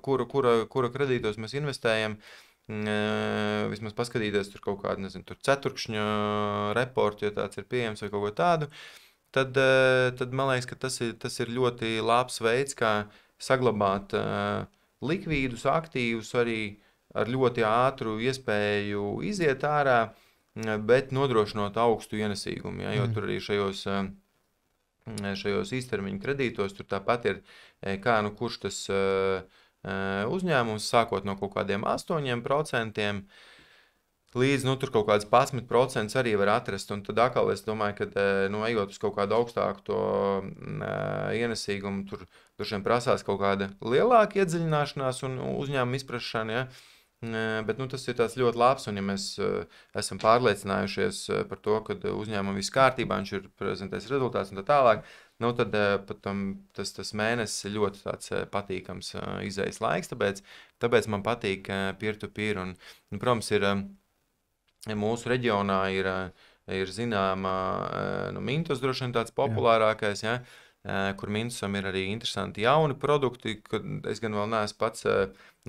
kura kredītos mēs investējam, vismaz paskatīties tur kaut kādu, nezinu, tur ceturkšņa reportu, ja tāds ir pieejams vai kaut ko tādu, tad man liekas, ka tas ir ļoti labs veids, kā saglabāt likvīdus aktīvus arī ar ļoti ātru iespēju iziet ārā, bet nodrošinot augstu ienesīgumu, jo tur arī šajos īstermiņa kredītos tur tāpat ir, kā kurš tas uzņēmums, sākot no kaut kādiem 8% līdz tur kaut kāds 11% arī var atrast, un tad atkal es domāju, ka ejot uz kaut kādu augstāku to ienesīgumu, tur šiem prasās kaut kāda lielāka iedziļināšanās un uzņēmuma izprašana, bet tas ir tāds ļoti labs, un ja mēs esam pārliecinājušies par to, ka uzņēmumam viss kārtībā, viņš ir prezentējis rezultāts un tā tālāk, tad tas mēnesis ir ļoti tāds patīkams izējas laiks, tāpēc man patīk peer-to-peer, un protams, mūsu reģionā ir zināma, Mintos droši vien tāds populārākais, kur Mintosam ir arī interesanti jauni produkti, kad es gan vēl neesmu pats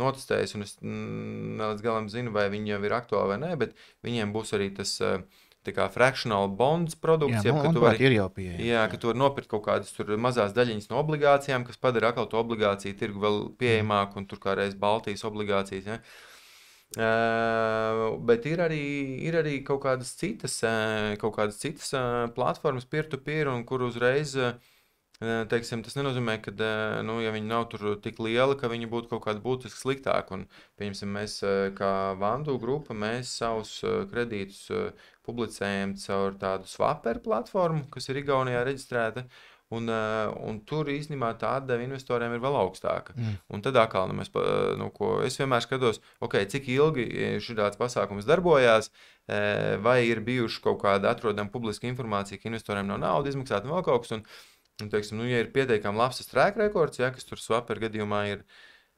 notestējis, un es līdz galam zinu, vai viņi jau ir aktuāli vai nē, bet viņiem būs arī tas fractional bonds produkts, ka tu vari nopirkt kaut kādas tur mazās daļiņas no obligācijām, kas padara atkal to obligāciju tirgu vēl pieejamāku, un tur kā reiz Baltijas obligācijas, bet ir arī kaut kādas citas platformas peer-to-peer, un kur uzreiz, teiksim, tas nenozīmē, ka, ja viņi nav tur tik lieli, ka viņi būtu kaut kādi būtiski sliktāki, un, pieņemsim, mēs kā Vandu grupa, mēs savus kredītus publicējam caur tādu Swapper platformu, kas ir Igaunijā reģistrēta, un tur īstenībā tā atdeve investoriem ir vēl augstāka. Un tad atkal, ko es vienmēr skatos, cik ilgi šāds pasākums darbojās, vai ir bijuši kaut kāda atrodama publiska informācija, ka investoriem nav nauda izmaksāt un vēl kaut kas, un teiksim, ja ir pietiekami labs tas track records, kas tur Swapper gadījumā ir,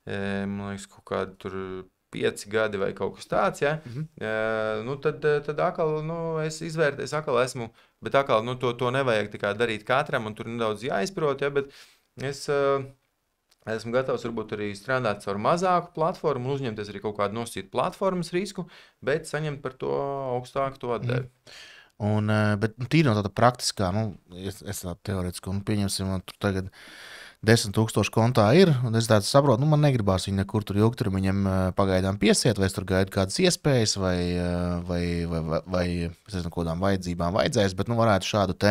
man liekas, kaut kādi tur 5 gadi vai kaut kas tāds, tad atkal, es izvērtēju, atkal esmu, bet atkal, to nevajag tā kā darīt katram, un tur nedaudz jāizprot, bet es esmu gatavs varbūt arī strādāt caur mazāku platformu un uzņemties arī kaut kādu nosacītu platformas risku, bet saņemt par to augstāku to atdevi. Bet tīri no tāda praktiskā, es tādu teorētisku, pieņemsim, tur tagad 10,000 kontā ir, un es tādu saprotu, man negribās viņu nekur tur ilgtermiņam pagaidām piesiet, vai es tur gaidu kādas iespējas, vai es nezinu, kādām vajadzībām vajadzēs, bet varētu šādu te,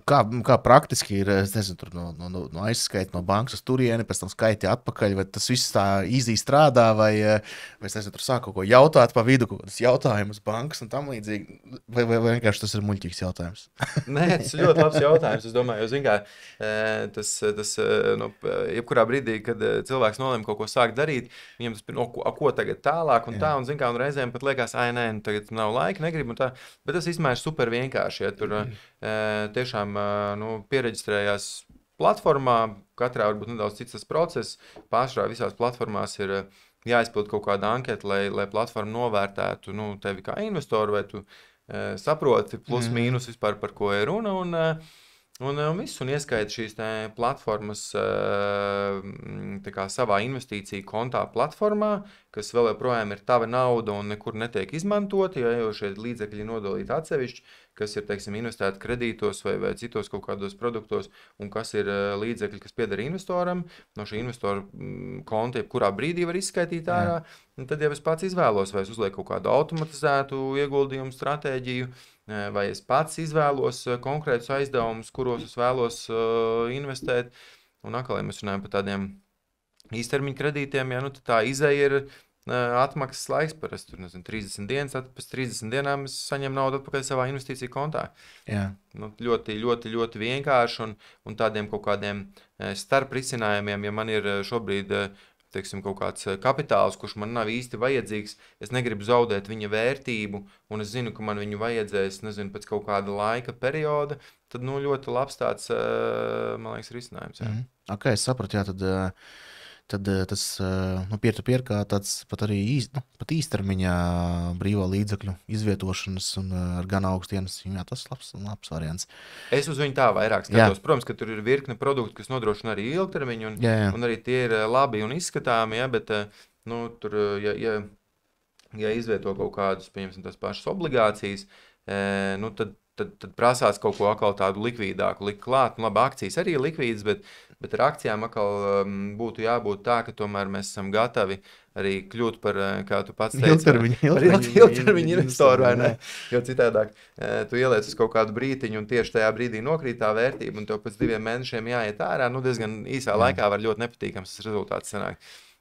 kā praktiski ir, es nezinu, tur no aizskaita no bankas uz turieni, pēc tam skaiti atpakaļ, vai tas viss tā easy strādā, vai es nezinu, tur sāk kaut ko jautāt pa vidu, kaut kādas jautājumus bankas un tam līdzīgi, vai vienkārši tas ir muļķīgs jautājums? Nē, tas ir ļoti labs jautājums, es domāju, jo, zin kā, tas jebkurā brīdī, kad cilvēks nolem kaut ko sāk darīt, viņam tas ir, ko tagad tālāk un tā, un zin kā, un reizēm pat liekas, nē, tagad nav laika, negribu un tā, bet tas īstenībā ir super vienkārši, ja tur tiešām piereģistrējās platformā, katrā varbūt nedaudz cits tas process, pārsvarā visās platformās ir jāizpild kaut kāda anketa, lai platforma novērtētu tevi kā investoru, vai tu saproti plus mīnus vispār par ko ir runa, un visu, un ieskaita šīs platformas tā kā savā investīciju kontā platformā, kas vēl joprojām ir tava nauda un nekur netiek izmantota, jo šie līdzekļi nodalīti atsevišķi, kas ir, teiksim, investēti kredītos vai citos kaut kādos produktos, un kas ir līdzekļi, kas pieder investoram, no šī investora konta, kurā brīdī var izskaitīt ārā, un tad jau es pats izvēlos, vai es uzlieku kaut kādu automatizētu ieguldījumu stratēģiju, vai es pats izvēlos konkrētus aizdevumus, kuros es vēlos investēt, un atkal, ja mēs runājam par tādiem īstermiņa kredītiem, ja, nu, tad tā izeja ir atmaksas laiks, parasti 30 dienas, pēc 30 dienām es saņemu naudu atpakaļ savā investīciju kontā. Jā. Nu, ļoti, ļoti, ļoti vienkārši un tādiem kaut kādiem starp risinājumiem, ja man ir šobrīd teiksim, kaut kāds kapitāls, kurš man nav īsti vajadzīgs, es negribu zaudēt viņa vērtību, un es zinu, ka man viņu vajadzēs, nezinu, pēc kaut kāda laika perioda, tad, nu, ļoti labs tāds, man liekas, risinājums. Jā. Ok, es sapratu, jā, tad tas peer-to-peer kā tāds pat arī pat īstermiņā brīvo līdzekļu izvietošanas un ar gan augstu ienesījumu, jā, tas labs variants. Es uz viņu tā vairāk skatos. Jā. Protams, ka tur ir virkne produktu, kas nodrošina arī ilgtermiņu, un arī tie ir labi un izskatāmi, ja, bet, nu, tur, ja izvieto kaut kādus, pieņemsim, tās pašas obligācijas, nu, tad prasās kaut ko atkal tādu likvīdāku likt klāt. Nu, labi, akcijas arī ir likvīdas, bet ar akcijām atkal būtu jābūt tā, ka tomēr mēs esam gatavi arī kļūt par, kā tu pats teici, ilgtermiņu investoru, vai ne? Jo citādāk, tu ieliec uz kaut kādu brītiņu un tieši tajā brīdī nokrīt tā vērtība, un tev pēc 2 mēnešiem jāiet ārā, nu diezgan īsā laikā var ļoti nepatīkams tas rezultāts sanāk.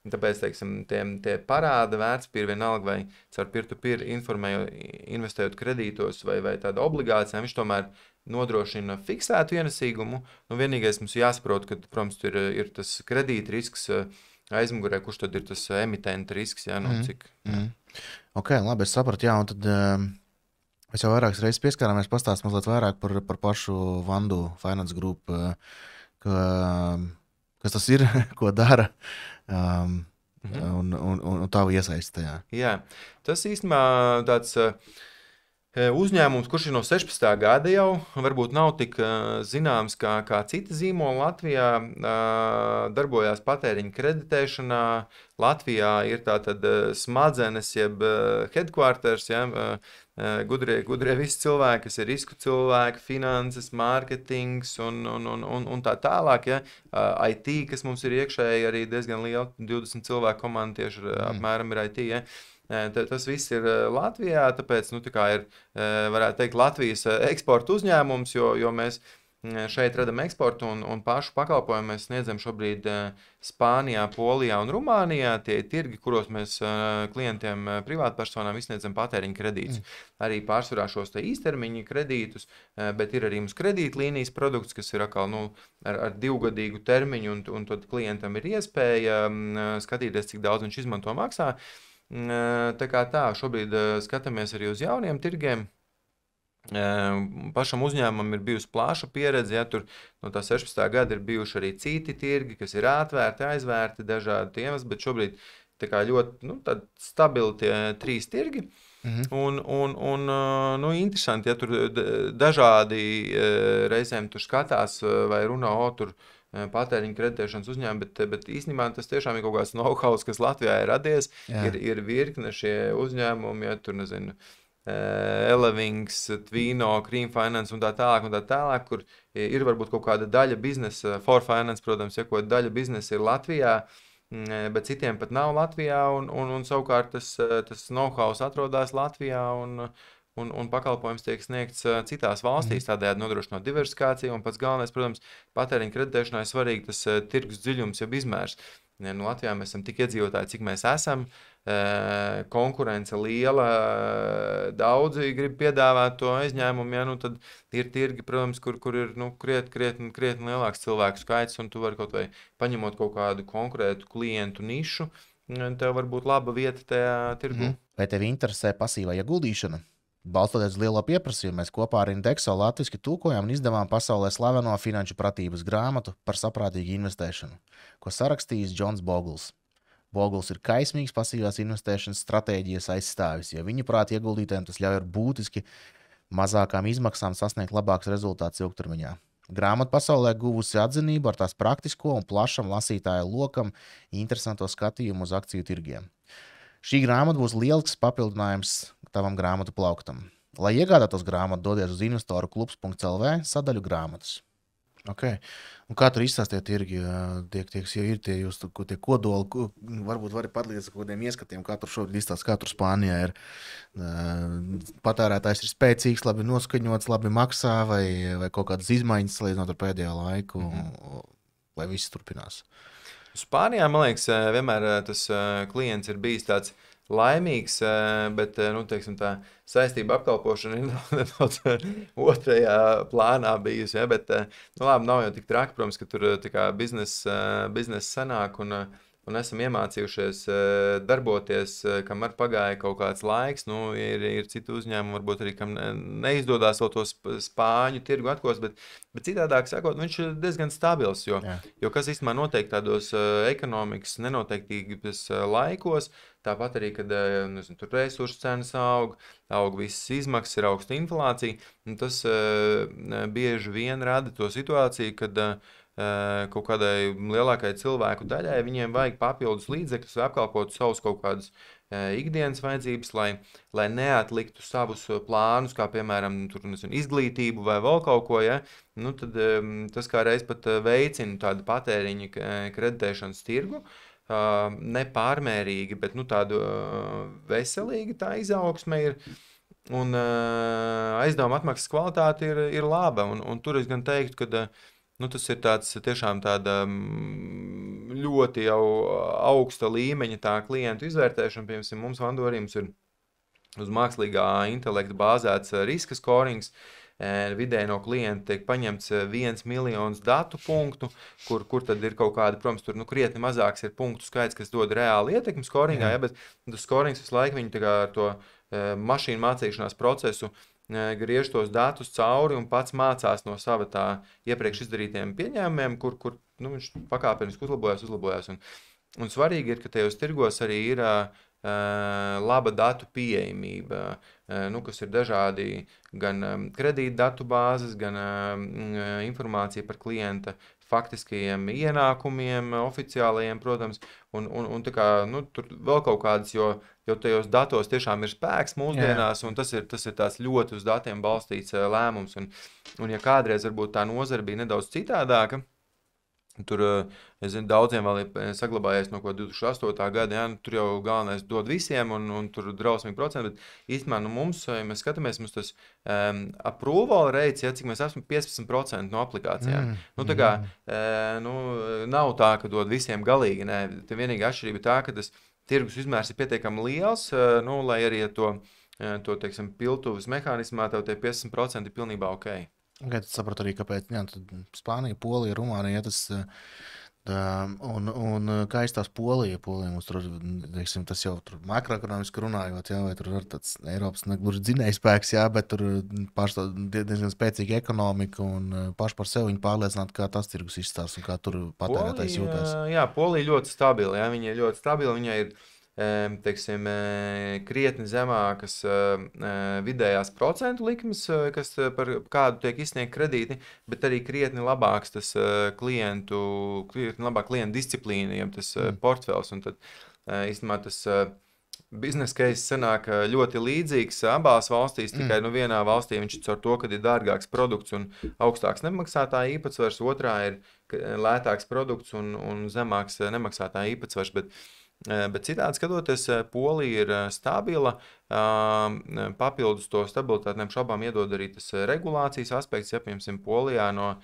Tāpēc, teiksim, tie parāda vērtspapīri vienalga vai caur peer-to-peer investējot kredītos vai tāda obligācijām, viņš tomēr nodrošina fiksētu ienesīgumu. Nu, vienīgais mums jāsaprot, ka, protams, tur ir tas kredīta risks aizmugurē, kurš tad ir tas emitenta risks, jā, nu, cik. Ok, labi, es sapratu, jā, un tad mēs jau vairākas reizes pieskārāmies pastāst mazliet vairāk par pašu Vandu Finance Group, kas tas ir, ko dara. Un tavu iesaist tajā. Jā, tas īstenībā tāds uzņēmums, kurš ir no 16. gada jau, varbūt nav tik zināms kā citi zīmoli Latvijā, darbojās patēriņa kreditēšanā. Latvijā ir tātad smadzenes, jeb headquarters, ja, gudrie visi cilvēki, kas ir risku cilvēki, finanses, mārketings un tā tālāk. Ja. IT, kas mums ir iekšēji arī diezgan liela, 20 cilvēku komanda tieši apmēram ir IT. Ja. Tas viss ir Latvijā, tāpēc nu, tā kā ir, varētu teikt, Latvijas eksporta uzņēmums, jo mēs šeit radam eksportu un pašu pakalpojumu mēs sniedzam šobrīd Spānijā, Polijā un Rumānijā. Tie ir tirgi, kuros mēs klientiem, privātpersonām izsniedzam patēriņa kredītus. Arī pārsvarā šos te īstermiņa kredītus, bet ir arī mums kredītlīnijas produkts, kas ir atkal ar 2-gadīgu termiņu, un tad klientam ir iespēja skatīties, cik daudz viņš izmanto maksā. Tā kā šobrīd skatāmies arī uz jauniem tirgiem. Pašam uzņēmumam ir bijusi plaša pieredze, ja tur no tā 16. gada ir bijuši arī citi tirgi, kas ir atvērti, aizvērti dažādi iemesli, bet šobrīd tā kā ļoti stabili tie 3 tirgi. Un interesanti, ja tur dažādi reizēm tur skatās vai runā, tur patēriņa kreditēšanas uzņēmumi, bet īstenībā tas tiešām ir kaut kāds know-how, kas Latvijā ir radies. Ir virkne šie uzņēmumi, ja tur nezinu, Elevings, Tvino, Cream Finance un tā tālāk, kur ir varbūt kaut kāda daļa biznesa, For Finance, protams, ja ko daļa biznesa ir Latvijā, bet citiem pat nav Latvijā, un savukārt tas know-how atrodas Latvijā, un pakalpojums tiek sniegts citās valstīs, tādējādi nodrošinot diversifikāciju, un pats galvenais, protams, patēriņa kreditēšanā ir svarīgi tas tirgus dziļums, jeb izmērs. Nu, Latvijā mēs esam tik iedzīvotāji, cik mēs esam, konkurence liela, daudzi grib piedāvāt to aizņēmumu, ja, nu tad ir tirgi, protams, kur ir krietni lielāks cilvēku skaits, un tu vari kaut vai paņemot kaut kādu konkrētu klientu nišu, tev var būt laba vieta tajā tirgu. Vai tevi interesē pasīvā ieguldīšana? Balstoties uz lielo pieprasījumu, mēs kopā ar Indexo latviski tulkojām un izdevām pasaulē slaveno finanšu pratības grāmatu par saprātīgu investēšanu, ko sarakstījis Džons Bogls. Bogls ir kaismīgs pasīvās investēšanas stratēģijas aizstāvis, jo viņuprāt ieguldītājiem tas ļauj ar būtiski mazākām izmaksām sasniegt labāks rezultāts ilgtermiņā. Grāmata pasaulē guvusi atzinību ar tās praktisko un plašam lasītāju lokam interesanto skatījumu uz akciju tirgiem. Šī grāmata būs lielisks papildinājums tavam grāmatu plauktam. Lai iegādātos grāmatu, dodies uz investoruklubs.lv sadaļu grāmatas. Okay. Un kā tur izstāstīja tirgi, jau ir tie jūsu tie kodoli, varbūt vari padalīties ar kādiem ieskatiem, kā tur šobrīd izstāsta, kā tur Spānijā ir. Patērētājs ir spēcīgs, labi noskaņots, labi maksā, vai kaut kādas izmaiņas salīdzinot ar pēdējo laiku, vai viss turpinās. Spānijā, man liekas, vienmēr tas klients ir bijis tāds laimīgs, bet teiksim, tā saistība apkalpošana ir nedaudz otrajā plānā bijusi. Ja? Bet labi, nav jau tik traki, protams, ka tur biznesa sanāk un esam iemācījušies darboties, kamēr pagāja kaut kāds laiks. Ir citi uzņēmumi, varbūt arī, kam neizdodas vēl to spāņu tirgu atkost, bet citādāk sakot, viņš ir diezgan stabils, jo kas īstenībā notiek tādos ekonomikas nenoteiktīgas laikos, tāpat arī, kad tur resursu cenas aug visas izmaksas, ir augsta inflācija, un tas bieži vien rada to situāciju, kad kaut kādai lielākai cilvēku daļai viņiem vajag papildus līdzekļus, lai apkalpotu savus kaut kādus ikdienas vajadzības, lai neatliktu savus plānus, kā piemēram izglītību vai vēl kaut ko. Ja? Tad tas kā reiz pat veicina tādu patēriņa kreditēšanas tirgu. Nepārmērīgi, bet tādu veselīgi tā izaugsme ir. Un aizdevuma atmaksas kvalitāte ir laba. Un tur es gan teiktu, ka tas ir tiešām tāda ļoti jau augsta līmeņa tā klientu izvērtēšana. Piemēram, mums Vandorī ir uz mākslīgā intelekta bāzēts riska skorings. Vidēji no klienta tiek paņemts 1 miljons datu punktu, kur tad ir kaut kādi, protams, tur krietni mazāks ir punktu skaits, kas dod reāli ietekmi skoringā, bet tas skorings visu laiku viņi ar to mašīnu mācīšanās procesu griež tos datus cauri un pats mācās no sava tā iepriekš izdarītiem pieņēmumiem, kur viņš pakāpeniski uzlabojās. Un svarīgi ir, ka tajos tirgos arī ir laba datu pieejamība, kas ir dažādi gan kredīta datu bāzes, gan informācija par klienta faktiskajiem ienākumiem, oficiālajiem, protams, un tā kā, tur vēl kaut kādas, jo tajos datos tiešām ir spēks mūsdienās, un tas ir tās ļoti uz datiem balstīts lēmums, un ja kādreiz varbūt tā nozara bija nedaudz citādāka, tur, es zinu, daudziem vēl ir saglabājies no 2008. Gada, ja, tur jau galvenais dod visiem, un tur drausmīgi procenti, bet īstenībā mums, ja mēs skatāmies, mums tas approval rates, ja, cik mēs esam 15% no aplikācijām. Tā kā, nav tā, ka dod visiem galīgi, nē, te vienīga atšķirība tā, ka tas tirgus izmērs ir pietiekami liels, lai arī to teiksim, piltuves mehānismā tev tie 15% ir pilnībā ok. Es sapratu arī, kāpēc Spānija, Polija, Rumānija, un kā izstās Polija mums tur, teiksim, tas jau tur makroekonomiski runājot, vai tur ir tāds Eiropas negluži dzinējspēks, bet tur pārstāv diezgan spēcīga ekonomika un paši par sevi viņi pārliecināti, kā tas tirgus izstās un kā tur patērētājs jūtās. Jā, Polija ļoti stabila, viņa ir ļoti stabila, viņa ir teiksim, krietni zemākas vidējās procentu likmes, kas par kādu tiek izsniegt kredīti, bet arī krietni labāks tas krietni labāk klientu disciplīna, jeb tas portfels, un tad īstenībā tas biznesa case sanāk ļoti līdzīgs abās valstīs, tikai vienā valstī viņš caur to, kad ir dārgāks produkts un augstāks nemaksātāja īpatsvars, otrā ir lētāks produkts un zemāks nemaksātāja īpatsvars, bet citādi skatoties, Polija ir stabila, papildus to stabilitāti neapšaubām iedod arī tas regulācijas aspekts, ja piemēram Polijā no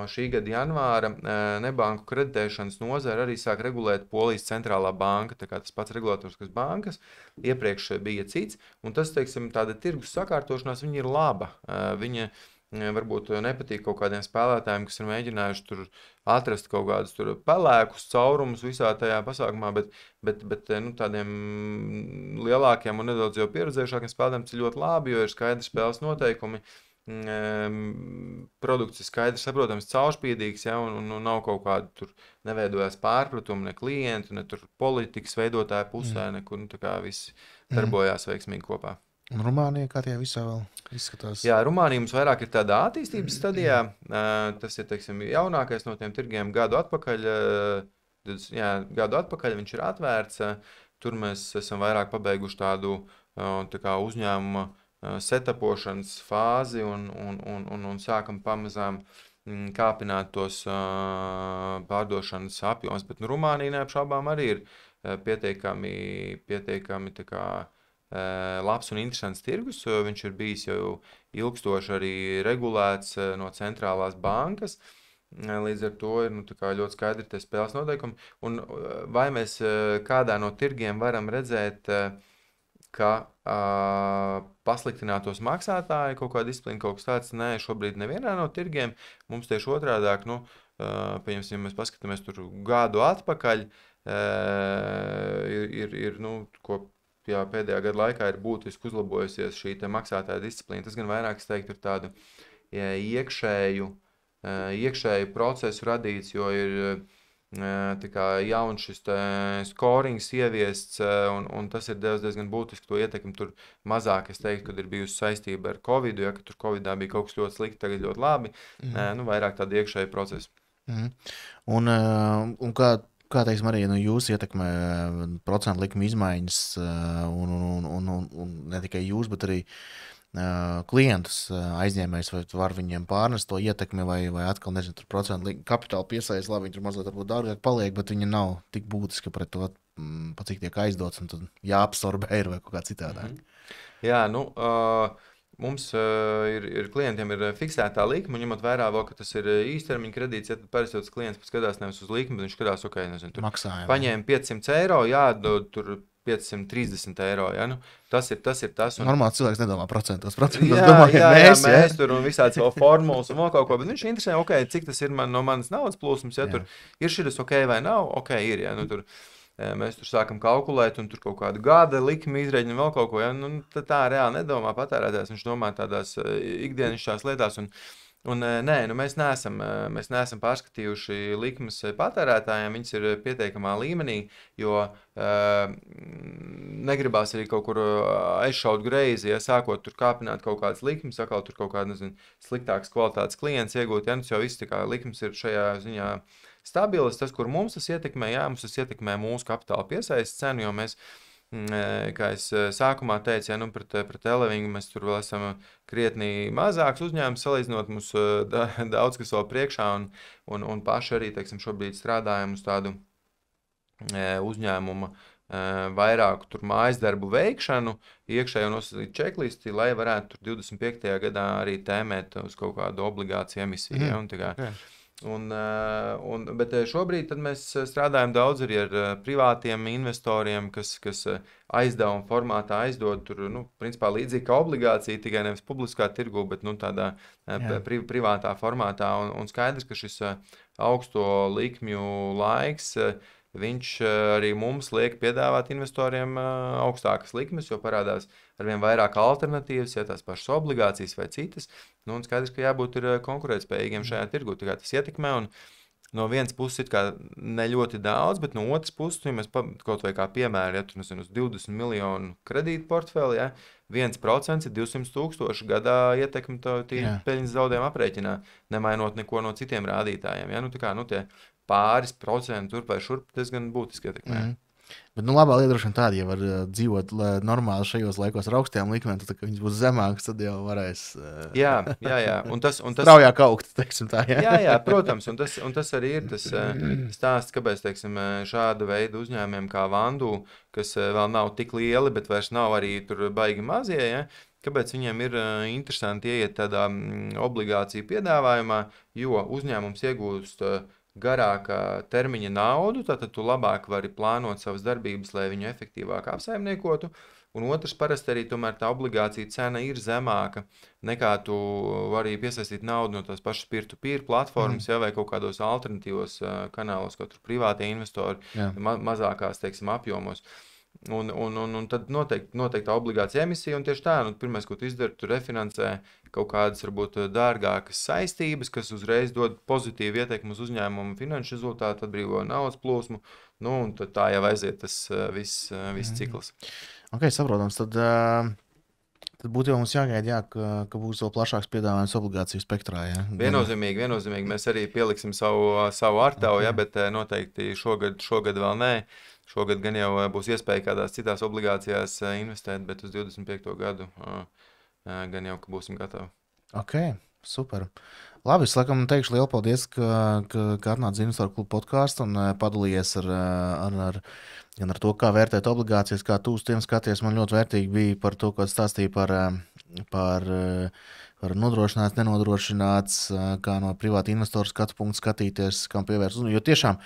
šī gada janvāra nebanku kreditēšanas nozara arī sāk regulēt Polijas centrālā banka, tā kā tas pats regulatoriskas bankas, iepriekš bija cits, un tas, teiksim, tāda tirgus sakārtošanās, viņa ir laba, viņa varbūt nepatīk kaut kādiem spēlētājiem, kas ir mēģinājuši tur atrast kaut kādus tur pelēkus caurumus visā tajā pasākumā, bet tādiem lielākiem un nedaudz jau pieredzējušākiem spēlētājiem tas ir ļoti labi, jo ir skaidri spēles noteikumi, produkts ir skaidrs, saprotams, caurspīdīgs, ja, un nav kaut kādu tur neveidojās pārpratumu, ne klientu, ne tur politikas veidotāja pusē, nekur, tā kā viss darbojās veiksmīgi kopā. Un Rumānija, kā tie visā vēl izskatās? Jā, Rumānija mums vairāk ir tādā attīstības stadijā. Tas ir, teiksim, jaunākais no tiem tirgiem gadu atpakaļ. Gadu atpakaļ viņš ir atvērts. Tur mēs esam vairāk pabeiguši tādu tā kā uzņēmuma setapošanas fāzi un sākam pamazām kāpināt tos pārdošanas apjoms. Bet Rumānija neapšaubām arī ir pietiekami tā kā labs un interesants tirgus. Viņš ir bijis jau ilgstoši arī regulēts no centrālās bankas. Līdz ar to ir ļoti skaidri tie spēles noteikumi. Un vai mēs kādā no tirgiem varam redzēt, ka pasliktinātos maksātāji kaut kāda disciplīna, kaut kas tāds? Nē, šobrīd nevienā no tirgiem. Mums tieši otrādāk, pieņemsim, ja mēs paskatāmies tur gadu atpakaļ, pēdējā gada laikā ir būtiski uzlabojusies šī maksātāja disciplīna. Tas gan vairāk, es teiktu, ir tādu iekšēju procesu radīts, jo ir jauns šis skorings ieviests, un tas ir diezgan būtiski to ietekmi. Tur mazāk, es teiktu, kad ir bijusi saistība ar Covid, ja ka tur Covidā bija kaut kas ļoti slikti, tagad ļoti labi. Vairāk tādu iekšēju procesu. Un kā teiksim, arī jūs ietekmē procentu likuma izmaiņas, un ne tikai jūs, bet arī klientus aizņēmējs, vai var viņiem pārnest to ietekmi, vai atkal, nezinu, tur procentu kapitāla piesaist, labi, viņi tur mazliet varbūt dārgāk paliek, bet viņi nav tik būtiski pret to, pa cik tiek aizdots, un tad jāabsorbē ir vai kaut kā citādāk. Jā, mums ir klientiem ir fiksētā likme, un ņemot vērā vēl, ka tas ir īstermiņa kredīts, ja tad parasti tas klients skatās nevis uz likmi, bet viņš skatās, nezinu, tur paņēma 500 eiro, jādod tur 530 eiro, ja? Tas ir tas. Normāli cilvēks nedomā procentos. Mēs tur un visādi savu formulas un vēl kaut ko, bet viņš interesē, cik tas ir no manas naudas plūsmas, ja tur ir šis vai nav, ir, ja, tur. Mēs tur sākam kalkulēt, un tur kaut kādu gada likmi izreģinām vēl kaut ko. Ja? Tā reāli nedomā patērētājs, viņš domā tādās ikdienišķās lietās. Mēs neesam pārskatījuši likmes patērētājiem, viņas ir pietiekamā līmenī, jo negribās arī kaut kur aizšaut greizi, ja sākot tur kāpināt kaut kādas likmes, sakot tur kaut kādu, sliktākas kvalitātes klients iegūt, ja jau viss tā kā likmes ir šajā ziņā stabilas, tas, kur mums tas ietekmē, mums tas ietekmē mūsu kapitāla piesaistes cenu, jo mēs, kā es sākumā teicu, pret Elevingu mēs tur vēl esam krietni mazāks uzņēmums, salīdzinot mums daudz, kas vēl priekšā, un paši arī, teiksim, šobrīd strādājam uz tādu uzņēmumu vairāku tur mājas darbu veikšanu, iekšējo nosacīt čeklisti, lai varētu tur 25. gadā arī tēmēt uz kaut kādu obligāciju emisiju. Bet šobrīd tad mēs strādājam daudz arī ar privātiem investoriem, kas aizdevuma formātā aizdod tur, principā līdzīgi kā obligācija, tikai nevis publiskā tirgu, bet tādā privātā formātā. Un skaidrs, ka šis augsto likmju laiks, viņš arī mums liek piedāvāt investoriem augstākas likmes, jo parādās arvien vairāk alternatīvas, ja tās pašas obligācijas vai citas. Un skaidrs, ka jābūt ir konkurētspējīgiem šajā tirgu. Tā kā tas ietekmē, un no vienas puses ir kā ne ļoti daudz, bet no otras puses, ja mēs kaut vai kā piemēri, ja tur uz 20 miljonu kredītu portfeli, 1% ir 200,000 gadā ietekmi peļņas zaudējumu aprēķinā, nemainot neko no citiem rādītājiem. Ja? Tie pāris procentu turp vai šurp diezgan būtiski ietekmē. Bet labā lieta droši vien tāda, ja var dzīvot normāli šajos laikos ar augstiem likmēm, tad, kad viņas būs zemākas, tad jau varēs Jā. Un tas straujāk augt, teiksim tā. Jā, protams. Un tas arī ir tas stāsts, kāpēc, teiksim, šāda veida uzņēmumiem kā Vandu, kas vēl nav tik lieli, bet vairs nav arī tur baigi mazie, ja? Kāpēc viņiem ir interesanti ieiet tādā obligāciju piedāvājumā, jo uzņēmums iegūst garākā termiņa naudu, tad tu labāk vari plānot savas darbības, lai viņu efektīvāk apsaimniekotu. Un otrs, parasti arī tomēr tā obligācija cena ir zemāka nekā tu vari piesaistīt naudu no tās pašas peer-to-peer platformas, vai kaut kādos alternatīvos kanālos, kā tur privātie investori, mazākās, teiksim, apjomos. Un tad noteikti tā obligācija emisija, un tieši tā, pirmais, ko tu izdari, tu refinansē kaut kādas, varbūt, dārgākas saistības, kas uzreiz dod pozitīvu ietekmi uz uzņēmumu finanšu rezultātu, atbrīvo naudas plūsmu, un tad tā jau aiziet tas viss cikls. Ok, saprotams, tad būtu jau mums jāgaida, ka būs vēl plašāks piedāvājums obligāciju spektrā. Ja? Viennozīmīgi, mēs arī pieliksim savu artavu, bet noteikti šogad vēl nē. Šogad gan jau būs iespēja kādās citās obligācijās investēt, bet uz 25. gadu gan jau, ka būsim gatavi. Ok, super. Labi, es laikam teikšu lielu paldies, ka atnāc Investoru klubu podkāstu un padalījies gan ar to, kā vērtēt obligācijas, kā tu uz tiem skaties. Man ļoti vērtīgi bija par to, ko stāstīja par nodrošināts, nenodrošināts, kā no privāta investora skatu punktu skatīties, kam pievērst uzmanību. Jo tiešām,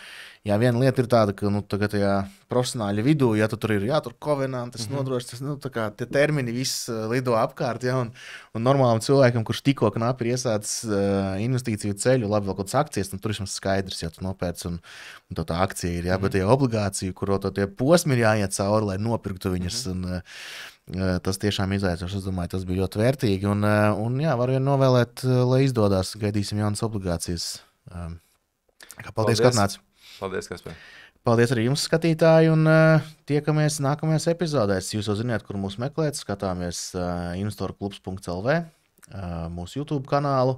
viena lieta ir tāda, ka tagad tajā profesionāļa vidū, ja tur ir tur kovenantes, nodrošināts, tā kā tie termini viss lido apkārt, un normālam cilvēkam, kurš tikko knapi ir iesācis investīciju ceļu, labi, vēl kaut kādas akcijas, tur vismaz skaidrs, ja tu nopērc un tā akcija ir, bet tie obligāciju, kuro tie posmi ir jāiet cauri, lai nopirktu viņas, tas tiešām izaicinoši. Es domāju, tas bija ļoti vērtīgi. Un varu vien novēlēt, lai izdodas. Gaidīsim jaunas obligācijas. Paldies, ka atnāc. Paldies, Kaspar. Paldies arī jums, skatītāji. Un tiekamies nākamajās epizodēs. Jūs jau zināt, kur mūs meklēt. Skatāmies investorklubs.lv, mūsu YouTube kanālu.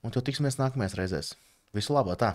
Un tad tiksimies nākamajās reizēs. Visu labu! Tā!